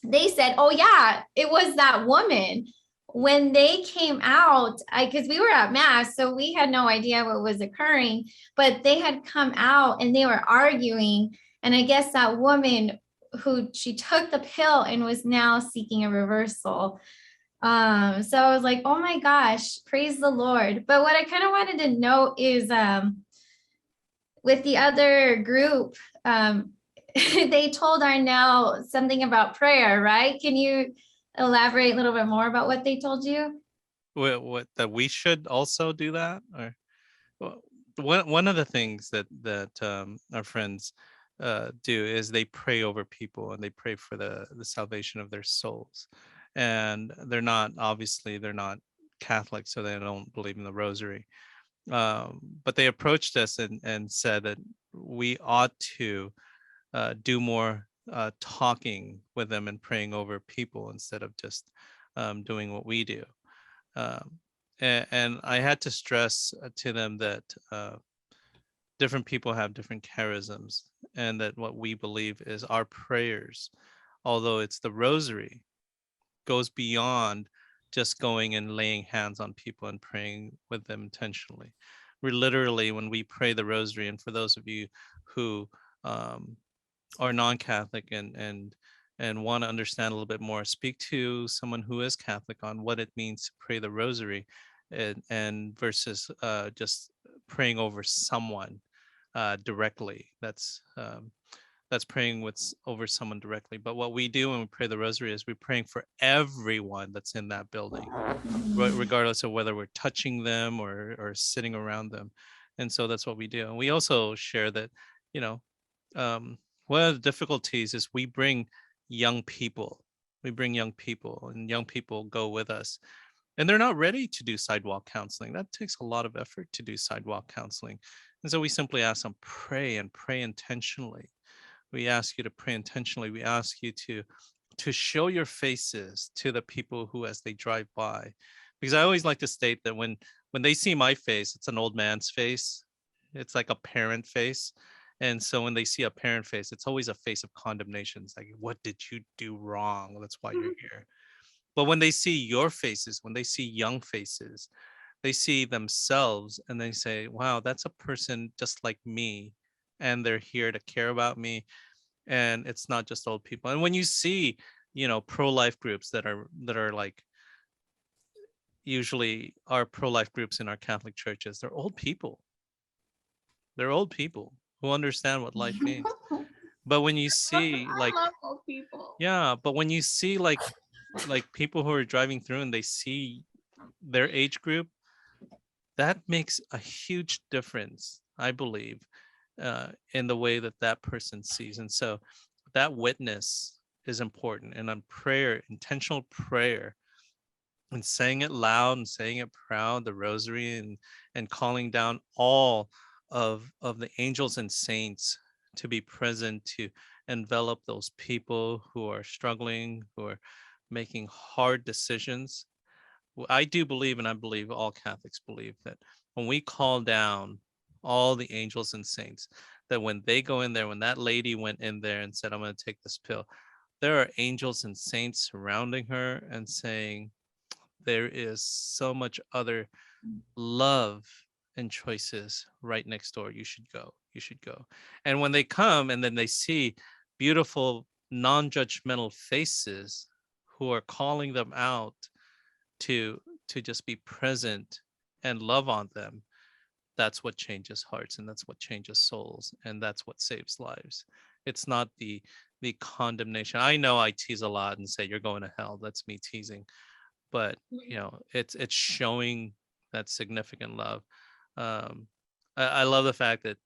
they said, "Oh yeah, it was that woman." When they came out, because we were at mass, so we had no idea what was occurring, but they had come out and they were arguing. And I guess that woman she took the pill and was now seeking a reversal. So I was like, oh my gosh, praise the Lord. But what I kind of wanted to know is with the other group, they told Arnell something about prayer, right? Can you elaborate a little bit more about what they told you? What that we should also do that? Or one of the things that our friends do is they pray over people, and they pray for the salvation of their souls. And they're not Catholic, so they don't believe in the rosary. But they approached us and said that we ought to do more talking with them and praying over people instead of just doing what we do. Um, and I had to stress to them that different people have different charisms, and that what we believe is our prayers, although it's the rosary, goes beyond just going and laying hands on people and praying with them intentionally. We're literally, when we pray the rosary, and for those of you who are non-Catholic and want to understand a little bit more, speak to someone who is Catholic on what it means to pray the rosary, and versus just praying over someone directly. That's praying over someone directly. But what we do when we pray the rosary is we're praying for everyone that's in that building, regardless of whether we're touching them or sitting around them. And so that's what we do. And we also share that, you know, one of the difficulties is we bring young people. And young people go with us. And they're not ready to do sidewalk counseling. That takes a lot of effort to do sidewalk counseling. And so we simply ask them, pray, and pray intentionally. We ask you to pray intentionally. We ask you to show your faces to the people who, as they drive by. Because I always like to state that when they see my face, it's an old man's face. It's like a parent face. And so when they see a parent face, it's always a face of condemnation. It's like, what did you do wrong? That's why you're here. But when they see your faces, when they see young faces, they see themselves and they say, wow, that's a person just like me. And they're here to care about me. And it's not just old people. And when you see, pro-life groups that are like, usually our pro-life groups in our Catholic churches, they're old people. They're old people who understand what life means. But when you see I love old people. Yeah, but when you see like people who are driving through and they see their age group, that makes a huge difference, I believe, in the way that person sees. And so that witness is important. And on prayer, intentional prayer, and saying it loud and saying it proud, the rosary, and calling down all of the angels and saints to be present to envelop those people who are struggling, who are making hard decisions. I do believe, and I believe all Catholics believe, that when we call down all the angels and saints, that when they go in there, when that lady went in there and said, I'm going to take this pill, there are angels and saints surrounding her and saying, there is so much other love and choices right next door. You should go. And when they come and then they see beautiful, non-judgmental faces who are calling them out to just be present and love on them, that's what changes hearts, and that's what changes souls, and that's what saves lives. It's not the condemnation. I know I tease a lot and say you're going to hell. That's me teasing. But it's showing that significant love. I love the fact that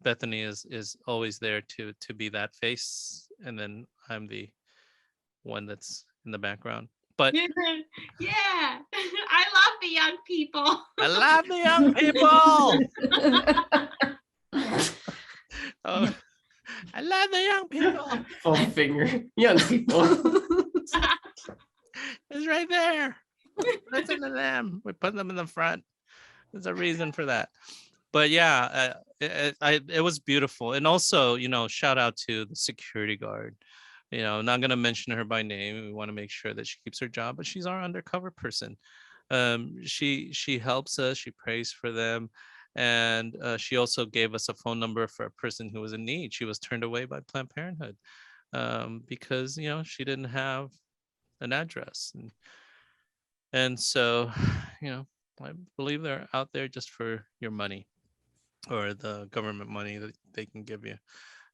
Bethany is always there to be that face, and then I'm the one that's in the background. But yeah, I love the young people. I love the young people. Oh, I love the young people. Full finger, young people. It's right there. Listen to them. We put them in the front. There's a reason for that. But yeah, it was beautiful. And also, shout out to the security guard. I'm not going to mention her by name. We want to make sure that she keeps her job, but she's our undercover person. She helps us. She prays for them. And she also gave us a phone number for a person who was in need. She was turned away by Planned Parenthood because, she didn't have an address. And so, I believe they're out there just for your money or the government money that they can give you.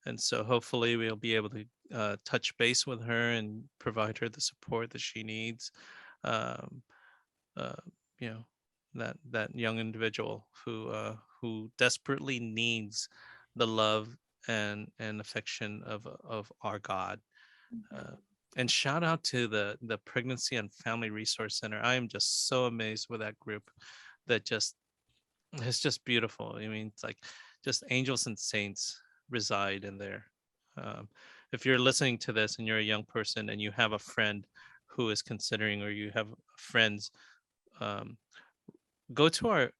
And so hopefully we'll be able to touch base with her and provide her the support that she needs. Um, you know, that young individual who desperately needs the love and affection of our God. And shout out to the Pregnancy and Family Resource Center. I am just so amazed with that group. That just It's just beautiful. I mean, it's like just angels and saints reside in there. Um, if you're listening to this and you're a young person and you have a friend who is considering, or you have friends, um, go to our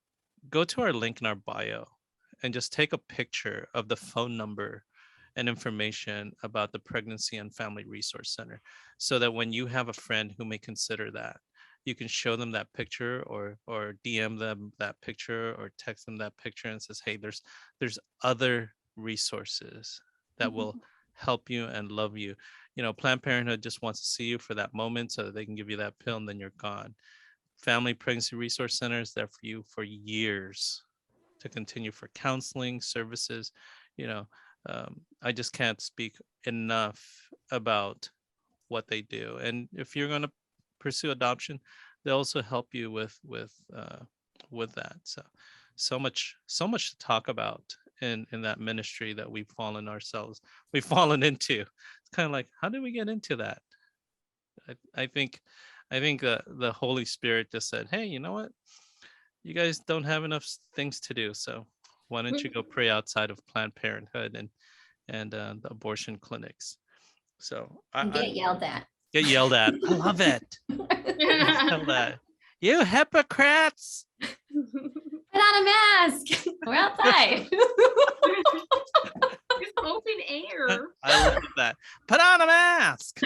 link in our bio and just take a picture of the phone number and information about the Pregnancy and Family Resource Center, so that when you have a friend who may consider that, you can show them that picture, or DM them that picture, or text them that picture and says, hey, there's other resources that will help you and love you. Planned Parenthood just wants to see you for that moment so that they can give you that pill and then you're gone. Family Pregnancy Resource Center is there for you for years to continue for counseling services. I just can't speak enough about what they do. And if you're going to pursue adoption, they also help you with that. So much to talk about in that ministry that we've fallen into. It's kind of like, how did we get into that? I think the Holy Spirit just said, hey, you know what? You guys don't have enough things to do, so why don't you go pray outside of Planned Parenthood and the abortion clinics? So And get yelled at. Get yelled at. I love it. Yelled at. You hypocrites! Put on a mask. We're outside. It's open air. I love that. Put on a mask.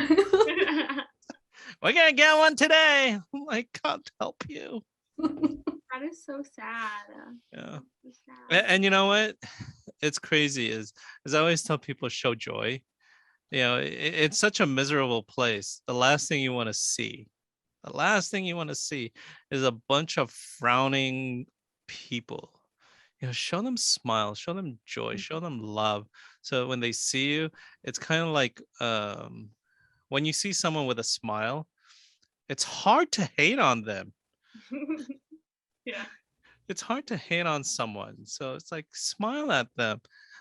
We're gonna get one today. I can't help you. That is so sad. Yeah. So sad. And you know what? It's crazy. Is I always tell people, show joy. It's such a miserable place. The last thing you want to see is a bunch of frowning people. Show them smiles, show them joy, show them love. So when they see you, it's kind of like when you see someone with a smile, it's hard to hate on them. Yeah. It's hard to hate on someone. So it's like, smile at them.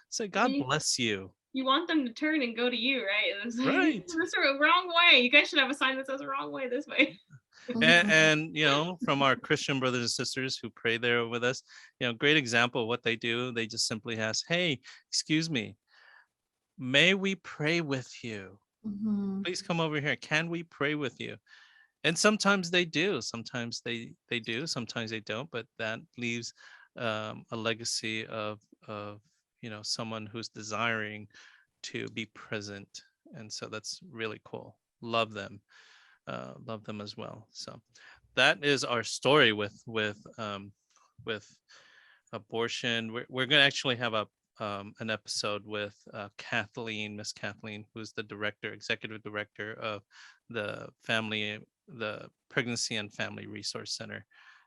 Say, God bless you. You want them to turn and go to you, right? It's like, Right. This is the wrong way. You guys should have a sign that says wrong way this way. And from our Christian brothers and sisters who pray there with us, great example of what they do. They just simply ask, hey, excuse me, may we pray with you? Please come over here. Can we pray with you? And sometimes they do. Sometimes they do. Sometimes they don't. But that leaves a legacy of someone who's desiring to be present. And so that's really cool. Love them as well. So that is our story with abortion. We're going to actually have an episode with Miss Kathleen, who's the executive director of the Pregnancy and Family Resource Center.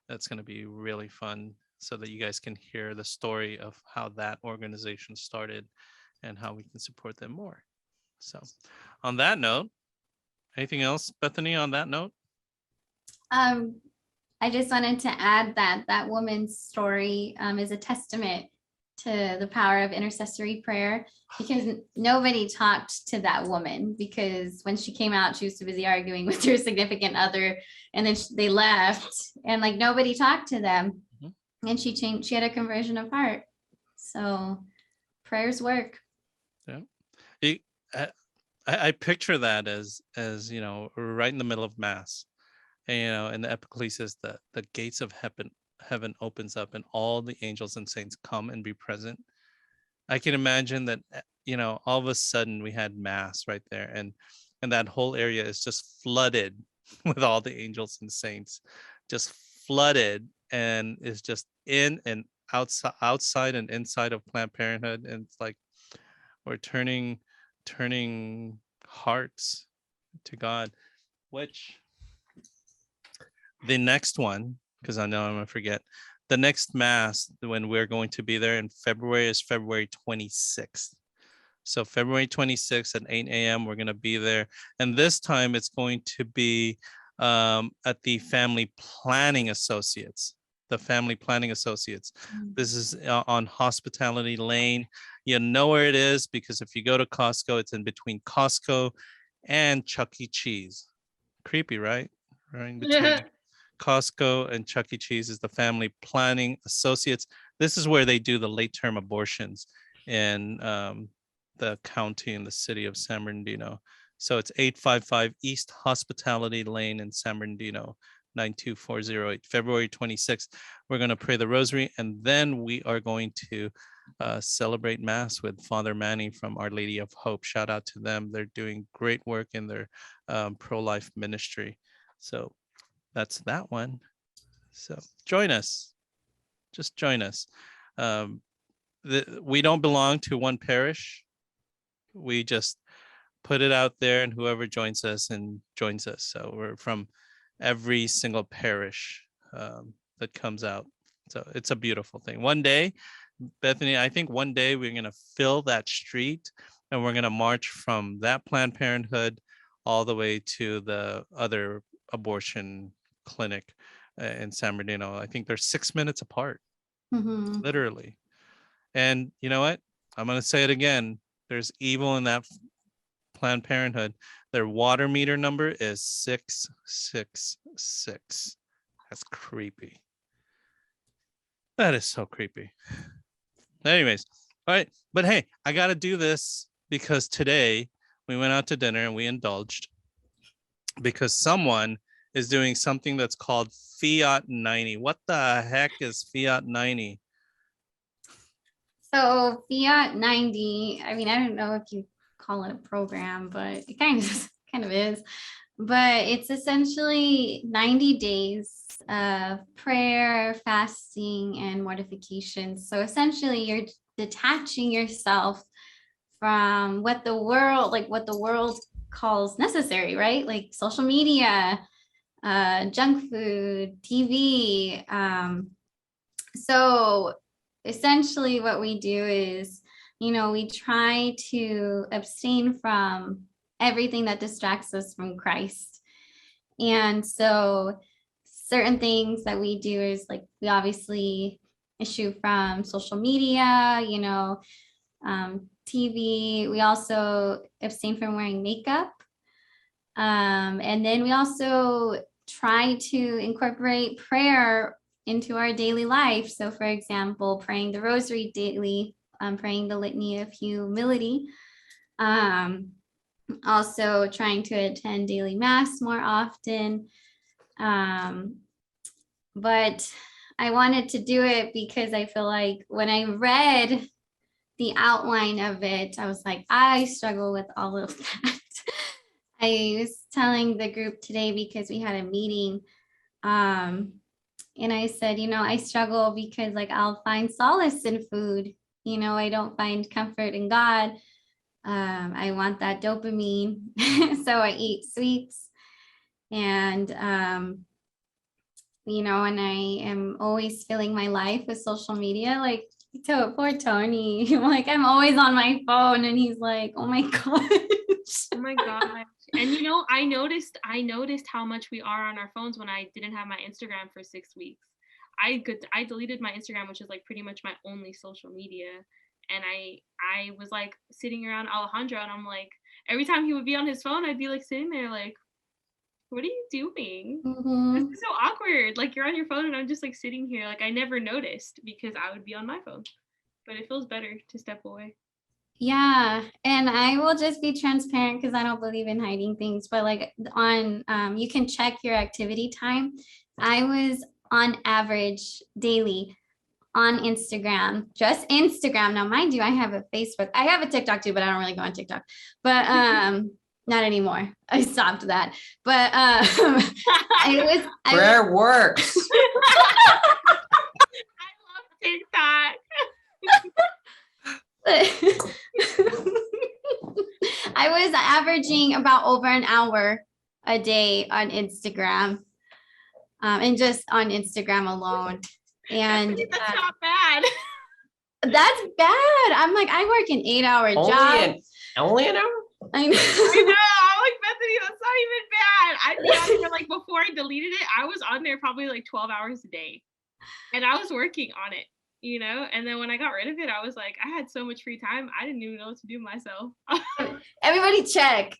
That's going to be really fun, so that you guys can hear the story of how that organization started and how we can support them more. So on that note, anything else, Bethany, on that note? I just wanted to add that woman's story is a testament to the power of intercessory prayer, because nobody talked to that woman, because when she came out, she was too busy arguing with her significant other, and then they left, and like nobody talked to them. And she had a conversion of heart. So prayers work. Yeah. I picture that as right in the middle of Mass, and in the Ecclesiastes, the gates of heaven opens up and all the angels and saints come and be present. I can imagine that all of a sudden we had Mass right there, and that whole area is just flooded with all the angels and saints, just flooded, and is just in and outside and inside of Planned Parenthood. And it's like we're turning hearts to God. Which the next one, because I know I'm gonna forget, the next Mass when we're going to be there in February is February 26th. So February 26th at 8 a.m. we're going to be there, and this time it's going to be at the Family Planning Associates. The Family Planning Associates. This is on Hospitality Lane. You know where it is because if you go to Costco, it's in between Costco and Chuck E. Cheese. Creepy, right? Right in between Costco and Chuck E. Cheese is the Family Planning Associates. This is where they do the late-term abortions in the county and the city of San Bernardino. So it's 855 East Hospitality Lane in San Bernardino, 92408. February 26th, we're going to pray the rosary, and then we are going to celebrate Mass with Father Manny from Our Lady of Hope. Shout out to them. They're doing great work in their pro-life ministry. So that's that one. So join us. Just join us. We don't belong to one parish. We just put it out there, and whoever joins us. So we're from every single parish that comes out. So it's a beautiful thing. One day, Bethany, I think one day we're going to fill that street, and we're going to march from that Planned Parenthood all the way to the other abortion clinic in San Bernardino. I think they're 6 minutes apart, literally. And you know what? I'm going to say it again. There's evil in that Planned Parenthood. Their water meter number is 666. That's creepy. That is so creepy. Anyways, all right. But hey, I got to do this because today we went out to dinner and we indulged because someone is doing something that's called Fiat 90. What the heck is Fiat 90? So Fiat 90, I mean, I don't know if you call it a program, but it kind of is. But it's essentially 90 days of prayer, fasting, and mortification. So essentially you're detaching yourself from what the world calls necessary, right? Like social media, junk food, TV. So essentially what we do is, we try to abstain from everything that distracts us from Christ. And so certain things that we do is like, we obviously issue from social media, TV. We also abstain from wearing makeup. And then we also try to incorporate prayer into our daily life. So for example, praying the rosary daily, praying the litany of humility, also trying to attend daily mass more often. But I wanted to do it because I feel like when I read the outline of it, I was like, I struggle with all of that. I was telling the group today because we had a meeting, and I said, I struggle because like I'll find solace in food. I don't find comfort in God. I want that dopamine. So I eat sweets, and, and I am always filling my life with social media. Like, poor Tony, like I'm always on my phone, and he's like, oh my gosh. Oh my gosh. And I noticed how much we are on our phones when I didn't have my Instagram for 6 weeks. I deleted my Instagram, which is like pretty much my only social media. And I was like sitting around Alejandro, and I'm like, every time he would be on his phone, I'd be like sitting there like, what are you doing? This is so awkward. Like you're on your phone and I'm just like sitting here. Like I never noticed because I would be on my phone, but it feels better to step away. Yeah. And I will just be transparent because I don't believe in hiding things, but like on, you can check your activity time. I was on average daily on Instagram, just Instagram. Now, mind you, I have a Facebook. I have a TikTok too, but I don't really go on TikTok. But not anymore. I stopped that. But prayer works. I love TikTok. I was averaging about over an hour a day on Instagram, and just on Instagram alone. And that's not bad. That's bad. I'm like, I work an 8-hour job. Only an hour? I know. I know. I'm like, Bethany, that's not even bad. I'd be on there, like, before I deleted it, I was on there probably like 12 hours a day. And I was working on it, you know? And then when I got rid of it, I was like, I had so much free time. I didn't even know what to do myself. Everybody check.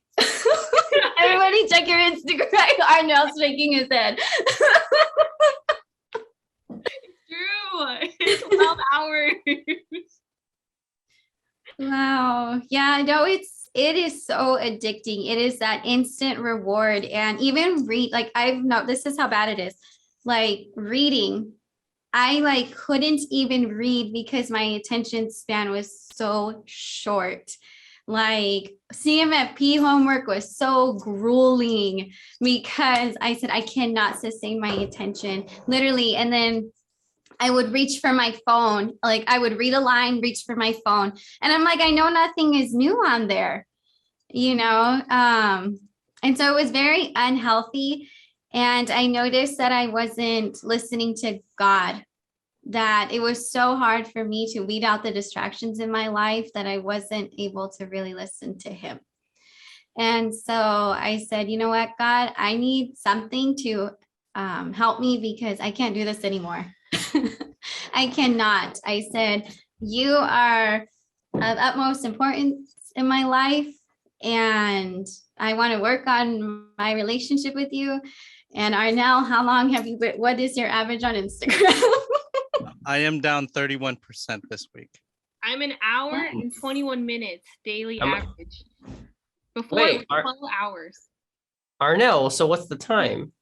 Everybody check your Instagram. Arnell's shaking his head. It's true. 12 hours. Wow. Yeah, no, it is so addicting. It is that instant reward. And even this is how bad it is. Like reading, I couldn't even read because my attention span was so short. Like CMFP homework was so grueling because I said I cannot sustain my attention, literally. And then I would reach for my phone. Like I would read a line, reach for my phone. And I'm like, I know nothing is new on there, you know? And so it was very unhealthy. And I noticed that I wasn't listening to God, that it was so hard for me to weed out the distractions in my life that I wasn't able to really listen to him. And so I said, you know what, God, I need something to help me because I can't do this anymore. I cannot. I said, you are of utmost importance in my life, and I want to work on my relationship with you. And Arnell, how long have you been? What is your average on Instagram? I am down 31% this week. I'm an hour and 21 minutes daily average. Before Wait, 12 hours. Arnell, so what's the time?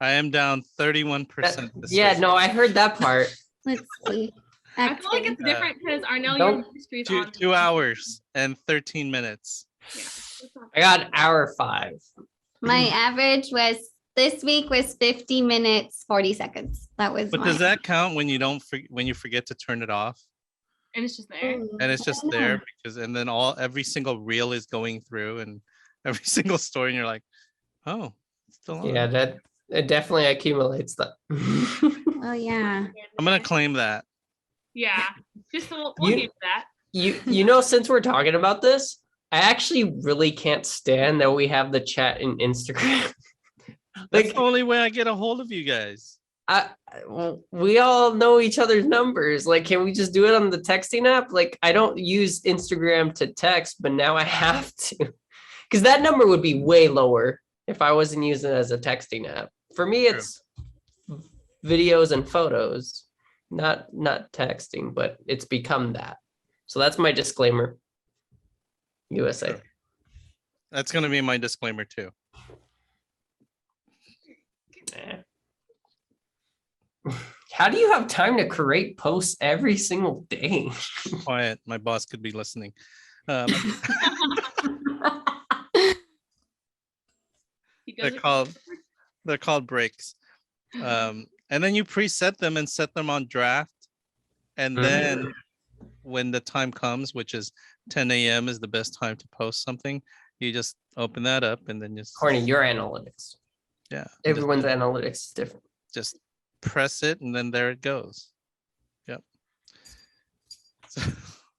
I am down 31% this Yeah, week. no, I heard that part. Let's see. I feel like it's different because Arnell, Don't- your ministry is on. 2 hours and 13 minutes. Yeah, that's not I got hour 5. My average was this week was 50 minutes, 40 seconds. That was But does that count when you when you forget to turn it off? and it's just there. And it's just there because, and then every single reel is going through and every single story, and you're like, oh, it's still on. Yeah, that it definitely accumulates that. Oh yeah. I'm gonna claim that. Yeah, just we'll give that. You know, since we're talking about this, I actually really can't stand that we have the chat in Instagram. That's the only way I get a hold of you guys. We all know each other's numbers. Like, can we just do it on the texting app? Like, I don't use Instagram to text, but now I have to, because that number would be way lower if I wasn't using it as a texting app. For me, it's videos and photos, not texting, but it's become that. So that's my disclaimer. USA. That's gonna be my disclaimer too. How do you have time to create posts every single day? Quiet. My boss could be listening. They're called breaks. And then you preset them and set them on draft. And then when the time comes, which is 10 a.m. is the best time to post something, you just open that up and then just Corny, your analytics. Yeah. Everyone's analytics is different. Just press it and then there it goes. Yep.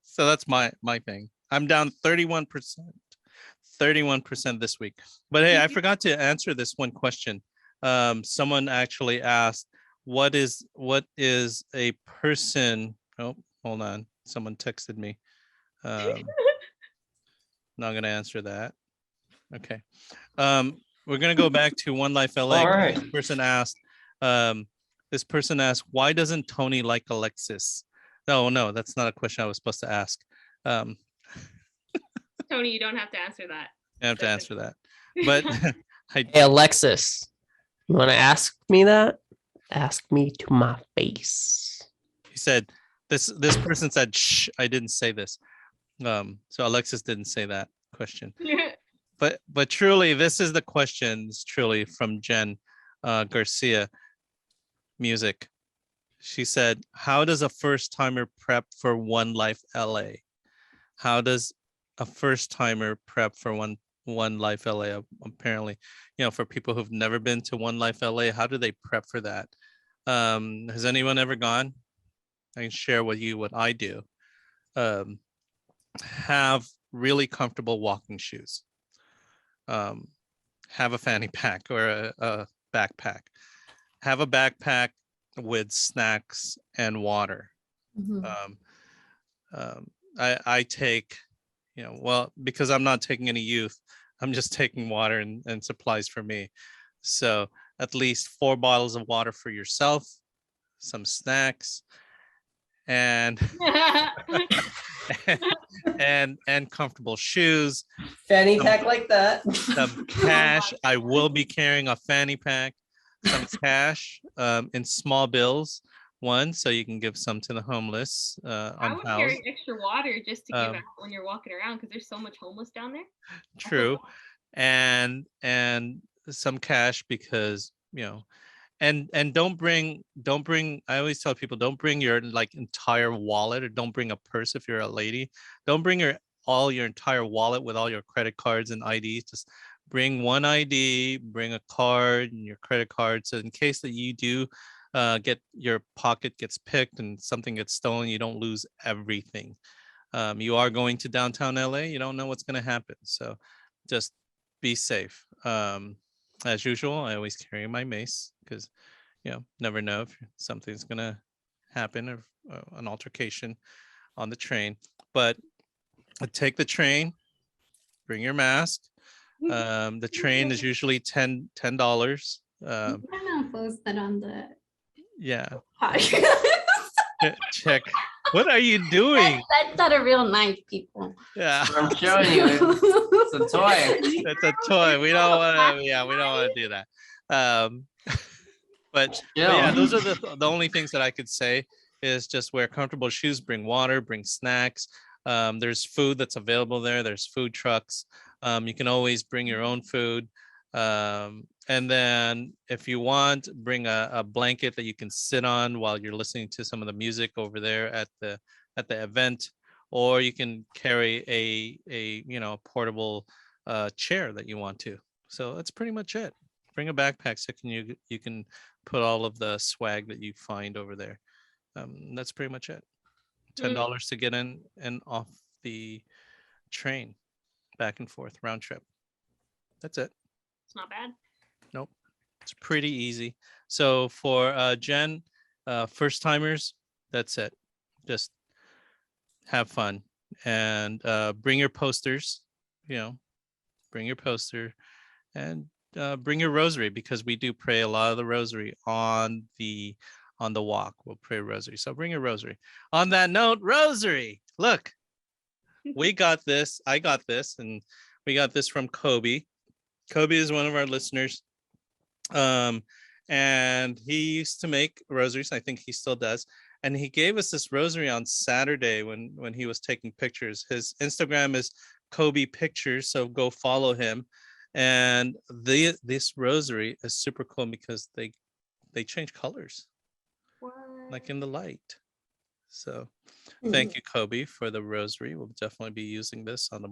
So that's my thing. I'm down 31% this week. But hey, I forgot to answer this one question. Someone actually asked, what is a person? Oh, hold on. Someone texted me. Not gonna answer that. Okay. We're gonna go back to One Life LA. All right. This person asked, why doesn't Tony like Alexis? No, that's not a question I was supposed to ask. Tony, you don't have to answer that. I have to answer that. But Hey, Alexis, you want to ask me that? Ask me to my face. he said, this person said, shh, I didn't say this. So Alexis didn't say that question. But truly, this is the question. It's truly from Jen Garcia Music. She said, how does a first timer prep for One Life LA? How does a first timer prep for One Life LA? Apparently, for people who've never been to One Life LA, how do they prep for that? Has anyone ever gone? I can share with you what I do. Have really comfortable walking shoes. Have a fanny pack or a backpack. Have a backpack with snacks and water. I take, well, because I'm not taking any youth, I'm just taking water and supplies for me. So at least 4 bottles of water for yourself, some snacks, and and comfortable shoes. Fanny pack like that. Some cash. I will be carrying a fanny pack. Some cash in small bills. One, so you can give some to the homeless. I would carry extra water just to give out when you're walking around because there's so much homeless down there. True, and some cash because and don't bring. I always tell people don't bring your like entire wallet, or don't bring a purse if you're a lady. Don't bring your entire wallet with all your credit cards and IDs. Just bring one ID, bring a card and your credit card. So in case that you do get your pocket gets picked and something gets stolen, you don't lose everything. You are going to downtown LA. You don't know what's going to happen. So just be safe. As usual, I always carry my mace because, never know if something's going to happen or an altercation on the train. But take the train, bring your mask. The train is usually $10. I'm gonna post that on the check. What are you doing? That's not a real knife, people. Yeah, I'm showing you. It's a toy. It's a toy. We don't want to. Yeah, we don't want to do that. But yeah, those are the only things that I could say is just wear comfortable shoes, bring water, bring snacks. There's food that's available there. There's food trucks. You can always bring your own food. And then if you want, bring a blanket that you can sit on while you're listening to some of the music over there at the event, or you can carry a portable chair that you want to. So that's pretty much it. Bring a backpack so you can put all of the swag that you find over there. That's pretty much it. $10 to get in and off the train, back and forth, round trip. That's it. It's not bad. Nope. It's pretty easy. So for Jen, first timers, that's it. Just have fun and bring your posters, bring your poster and bring your rosary, because we do pray a lot of the rosary on the walk. We'll pray rosary. So bring your rosary. On that note, rosary. Look, we got this. I got this, and we got this from Kobe. Kobe is one of our listeners. And he used to make rosaries. I think he still does. And he gave us this rosary on Saturday when he was taking pictures. His Instagram is Kobe Pictures, so go follow him. And this rosary is super cool because they change colors. What? Like in the light. So thank you, Kobe, for the rosary. We'll definitely be using this on the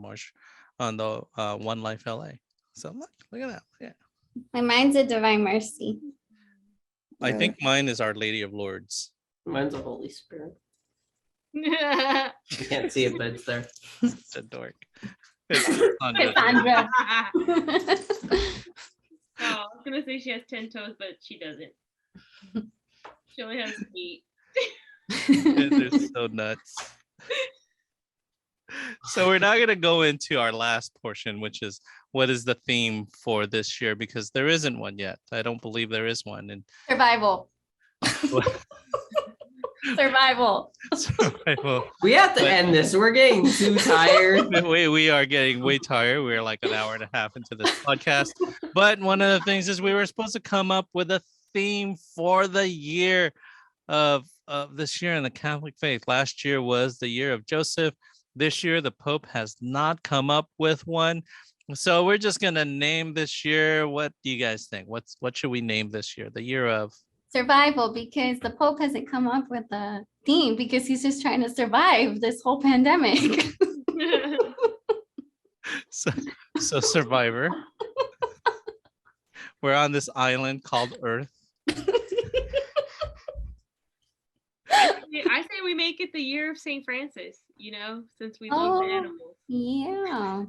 One Life LA. So look at that. Yeah. Mine's a Divine Mercy. I think mine is Our Lady of Lourdes. Mine's a Holy Spirit. You Oh, can't see it, but it's there. It's a dork. It's Cassandra. I was gonna say she has 10 toes, but she doesn't. She only has 8. They're so nuts. So we're not going to go into our last portion, which is what is the theme for this year, because there isn't one yet. I don't believe there is one. And Survival. Survival. We have to end this. We're getting too tired. We are getting way tired. We're like an hour and a half into this podcast. But one of the things is we were supposed to come up with a theme for the year of this year in the Catholic faith. Last year was the year of Joseph. This year, the Pope has not come up with one. So we're just going to name this year. What do you guys think? What should we name this year? The year of Survival, because the Pope hasn't come up with a theme because he's just trying to survive this whole pandemic. so Survivor. We're on this island called Earth. Yeah, I say we make it the year of St. Francis, since we love the animals. Yeah.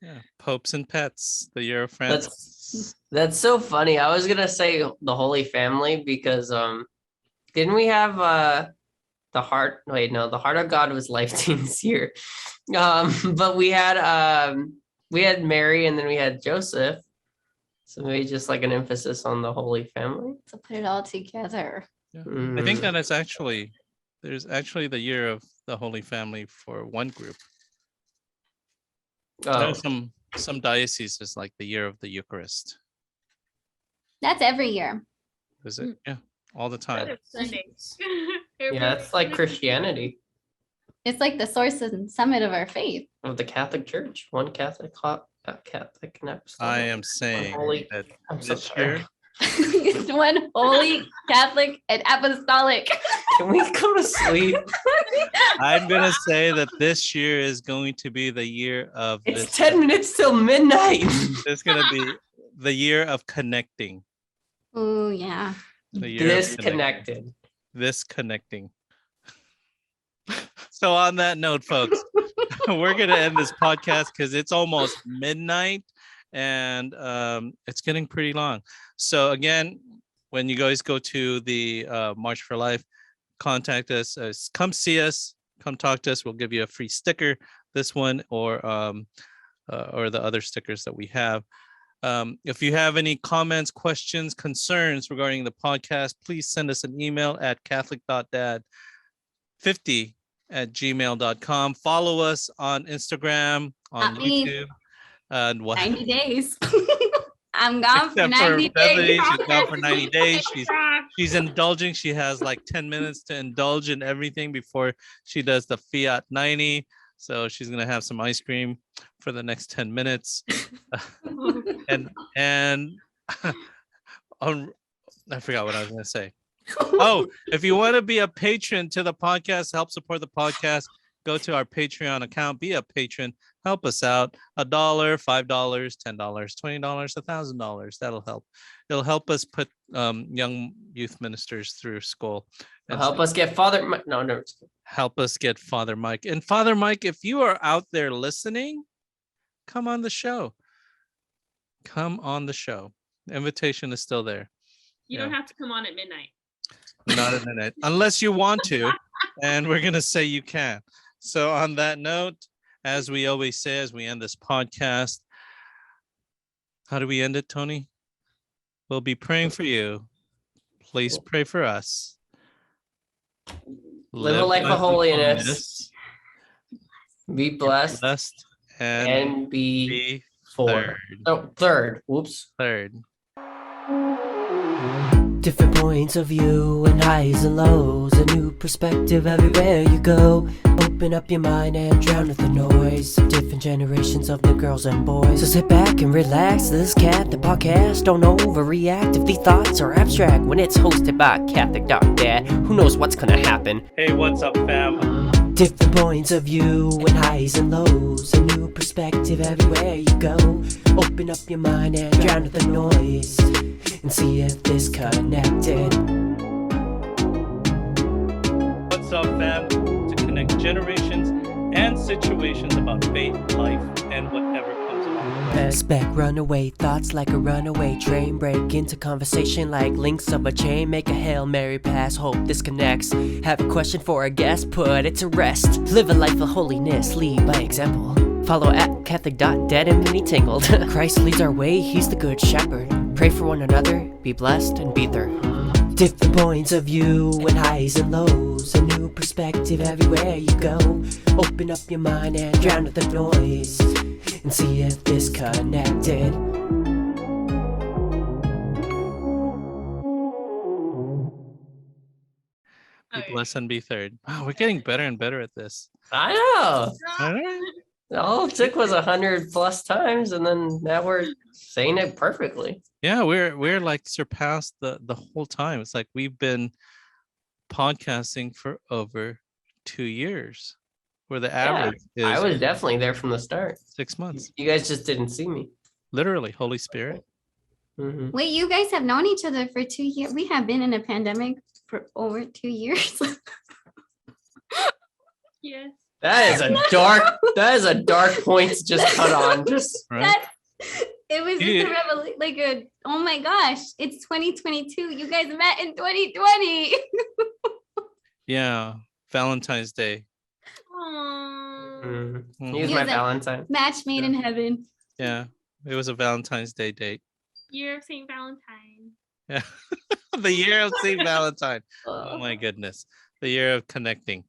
Yeah, popes and pets, the year of Francis. That's so funny. I was gonna say the Holy Family because didn't we have the heart? Wait, no, the heart of God was Life Teens year. But we had Mary and then we had Joseph. So maybe just like an emphasis on the Holy Family. To put it all together. Yeah. I think that it's there's actually the year of the Holy Family for one group. There's some dioceses is like the year of the Eucharist. That's every year. Is it? Yeah, all the time. Sundays. Yeah, it's like Christianity It's like the source and summit of our faith. of the Catholic Church. One Catholic, Catholic and apostolic. I am saying that I'm so this sorry. year, It's one holy, Catholic, and apostolic. Can we go to sleep? I'm gonna say that this year is going to be the year of It's 10 minutes till midnight. It's gonna be the year of connecting. Oh, yeah. The year of Disconnected. this connecting. So on that note, folks, we're gonna end this podcast because it's almost midnight and it's getting pretty long. So again, when you guys go to the March for Life, contact us. Come see us. Come talk to us. We'll give you a free sticker. This one or the other stickers that we have. If you have any comments, questions, concerns regarding the podcast, please send us an email at catholic.dad50@gmail.com. Follow us on Instagram, on YouTube. And what? 90 days. I'm gone for Except 90 for Bethany, days. she's gone for 90 days. She's indulging. She has like 10 minutes to indulge in everything before she does the Fiat 90. So she's gonna have some ice cream for the next 10 minutes. and I forgot what I was gonna say. Oh, if you want to be a patron to the podcast, help support the podcast, go to our Patreon account, be a patron, help us out. $1, $5, $10, $20, $1,000. That'll help. It'll help us put young youth ministers through school. And help us get Father. No. Help us get Father Mike. And Father Mike, if you are out there listening, come on the show. Come on the show. The invitation is still there. You don't have to come on at midnight. Not at midnight, unless you want to. And we're going to say you can. So on that note, as we always say, as we end this podcast, how do we end it, Tony? We'll be praying for you. Please pray for us. Live a life of holiness. Be blessed. And be third. Third. Whoops. Third. Different points of view and highs and lows. A new perspective everywhere you go. Open up your mind and drown out the noise of different generations of the girls and boys. So sit back and relax. This the podcast. Don't overreact if these thoughts are abstract. When it's hosted by Catholic.Dad, who knows what's gonna happen? Hey, what's up, fam? Different points of view and highs and lows. A new perspective everywhere you go. Open up your mind and drown out the noise and see if this connected. What's up, fam? To connect generations and situations about faith, life, and whatever comes along. Expect runaway thoughts like a runaway train. Break into conversation like links of a chain. Make a Hail Mary pass, hope this connects. Have a question for a guest, put it to rest. Live a life of holiness, lead by example. Follow at Catholic.Dad and Mini Tangled. Christ leads our way, he's the good shepherd. Pray for one another, be blessed, and be there. Different points of view and highs and lows. A new perspective everywhere you go. Open up your mind and drown out the noise and see if this connected. Be blessed and be third. Wow, we're getting better and better at this. I know. All right. All it took was 100+ times, and then now we're saying it perfectly. Yeah, we're like surpassed the whole time. It's like we've been podcasting for over 2 years, where the average is I was definitely there from the start. 6 months. You guys just didn't see me. Literally, Holy Spirit. Mm-hmm. Wait, you guys have known each other for 2 years? We have been in a pandemic for over 2 years. Yes. That is a dark point to just cut on. Just Right? It was just Yeah. a revelation, oh my gosh, it's 2022. You guys met in 2020. Yeah. Valentine's Day. Aww. He was He my was a Valentine. match made in heaven. Yeah. It was a Valentine's Day date. Year of St. Valentine. Yeah. The year of St. Valentine. Oh Oh. my goodness. The year of connecting.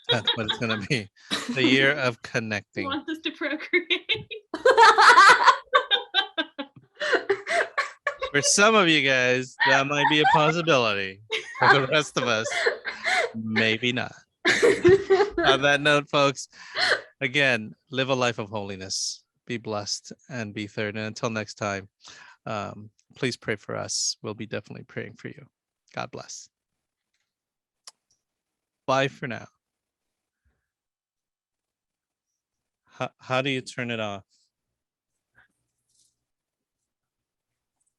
That's what it's going to be. The year of He connecting. wants us to procreate. For some of you guys, that might be a possibility. For the rest of us, maybe not. On that note, folks, again, live a life of holiness. Be blessed and be third. And until next time, please pray for us. We'll be definitely praying for you. God bless. Bye for now. How do you turn it off?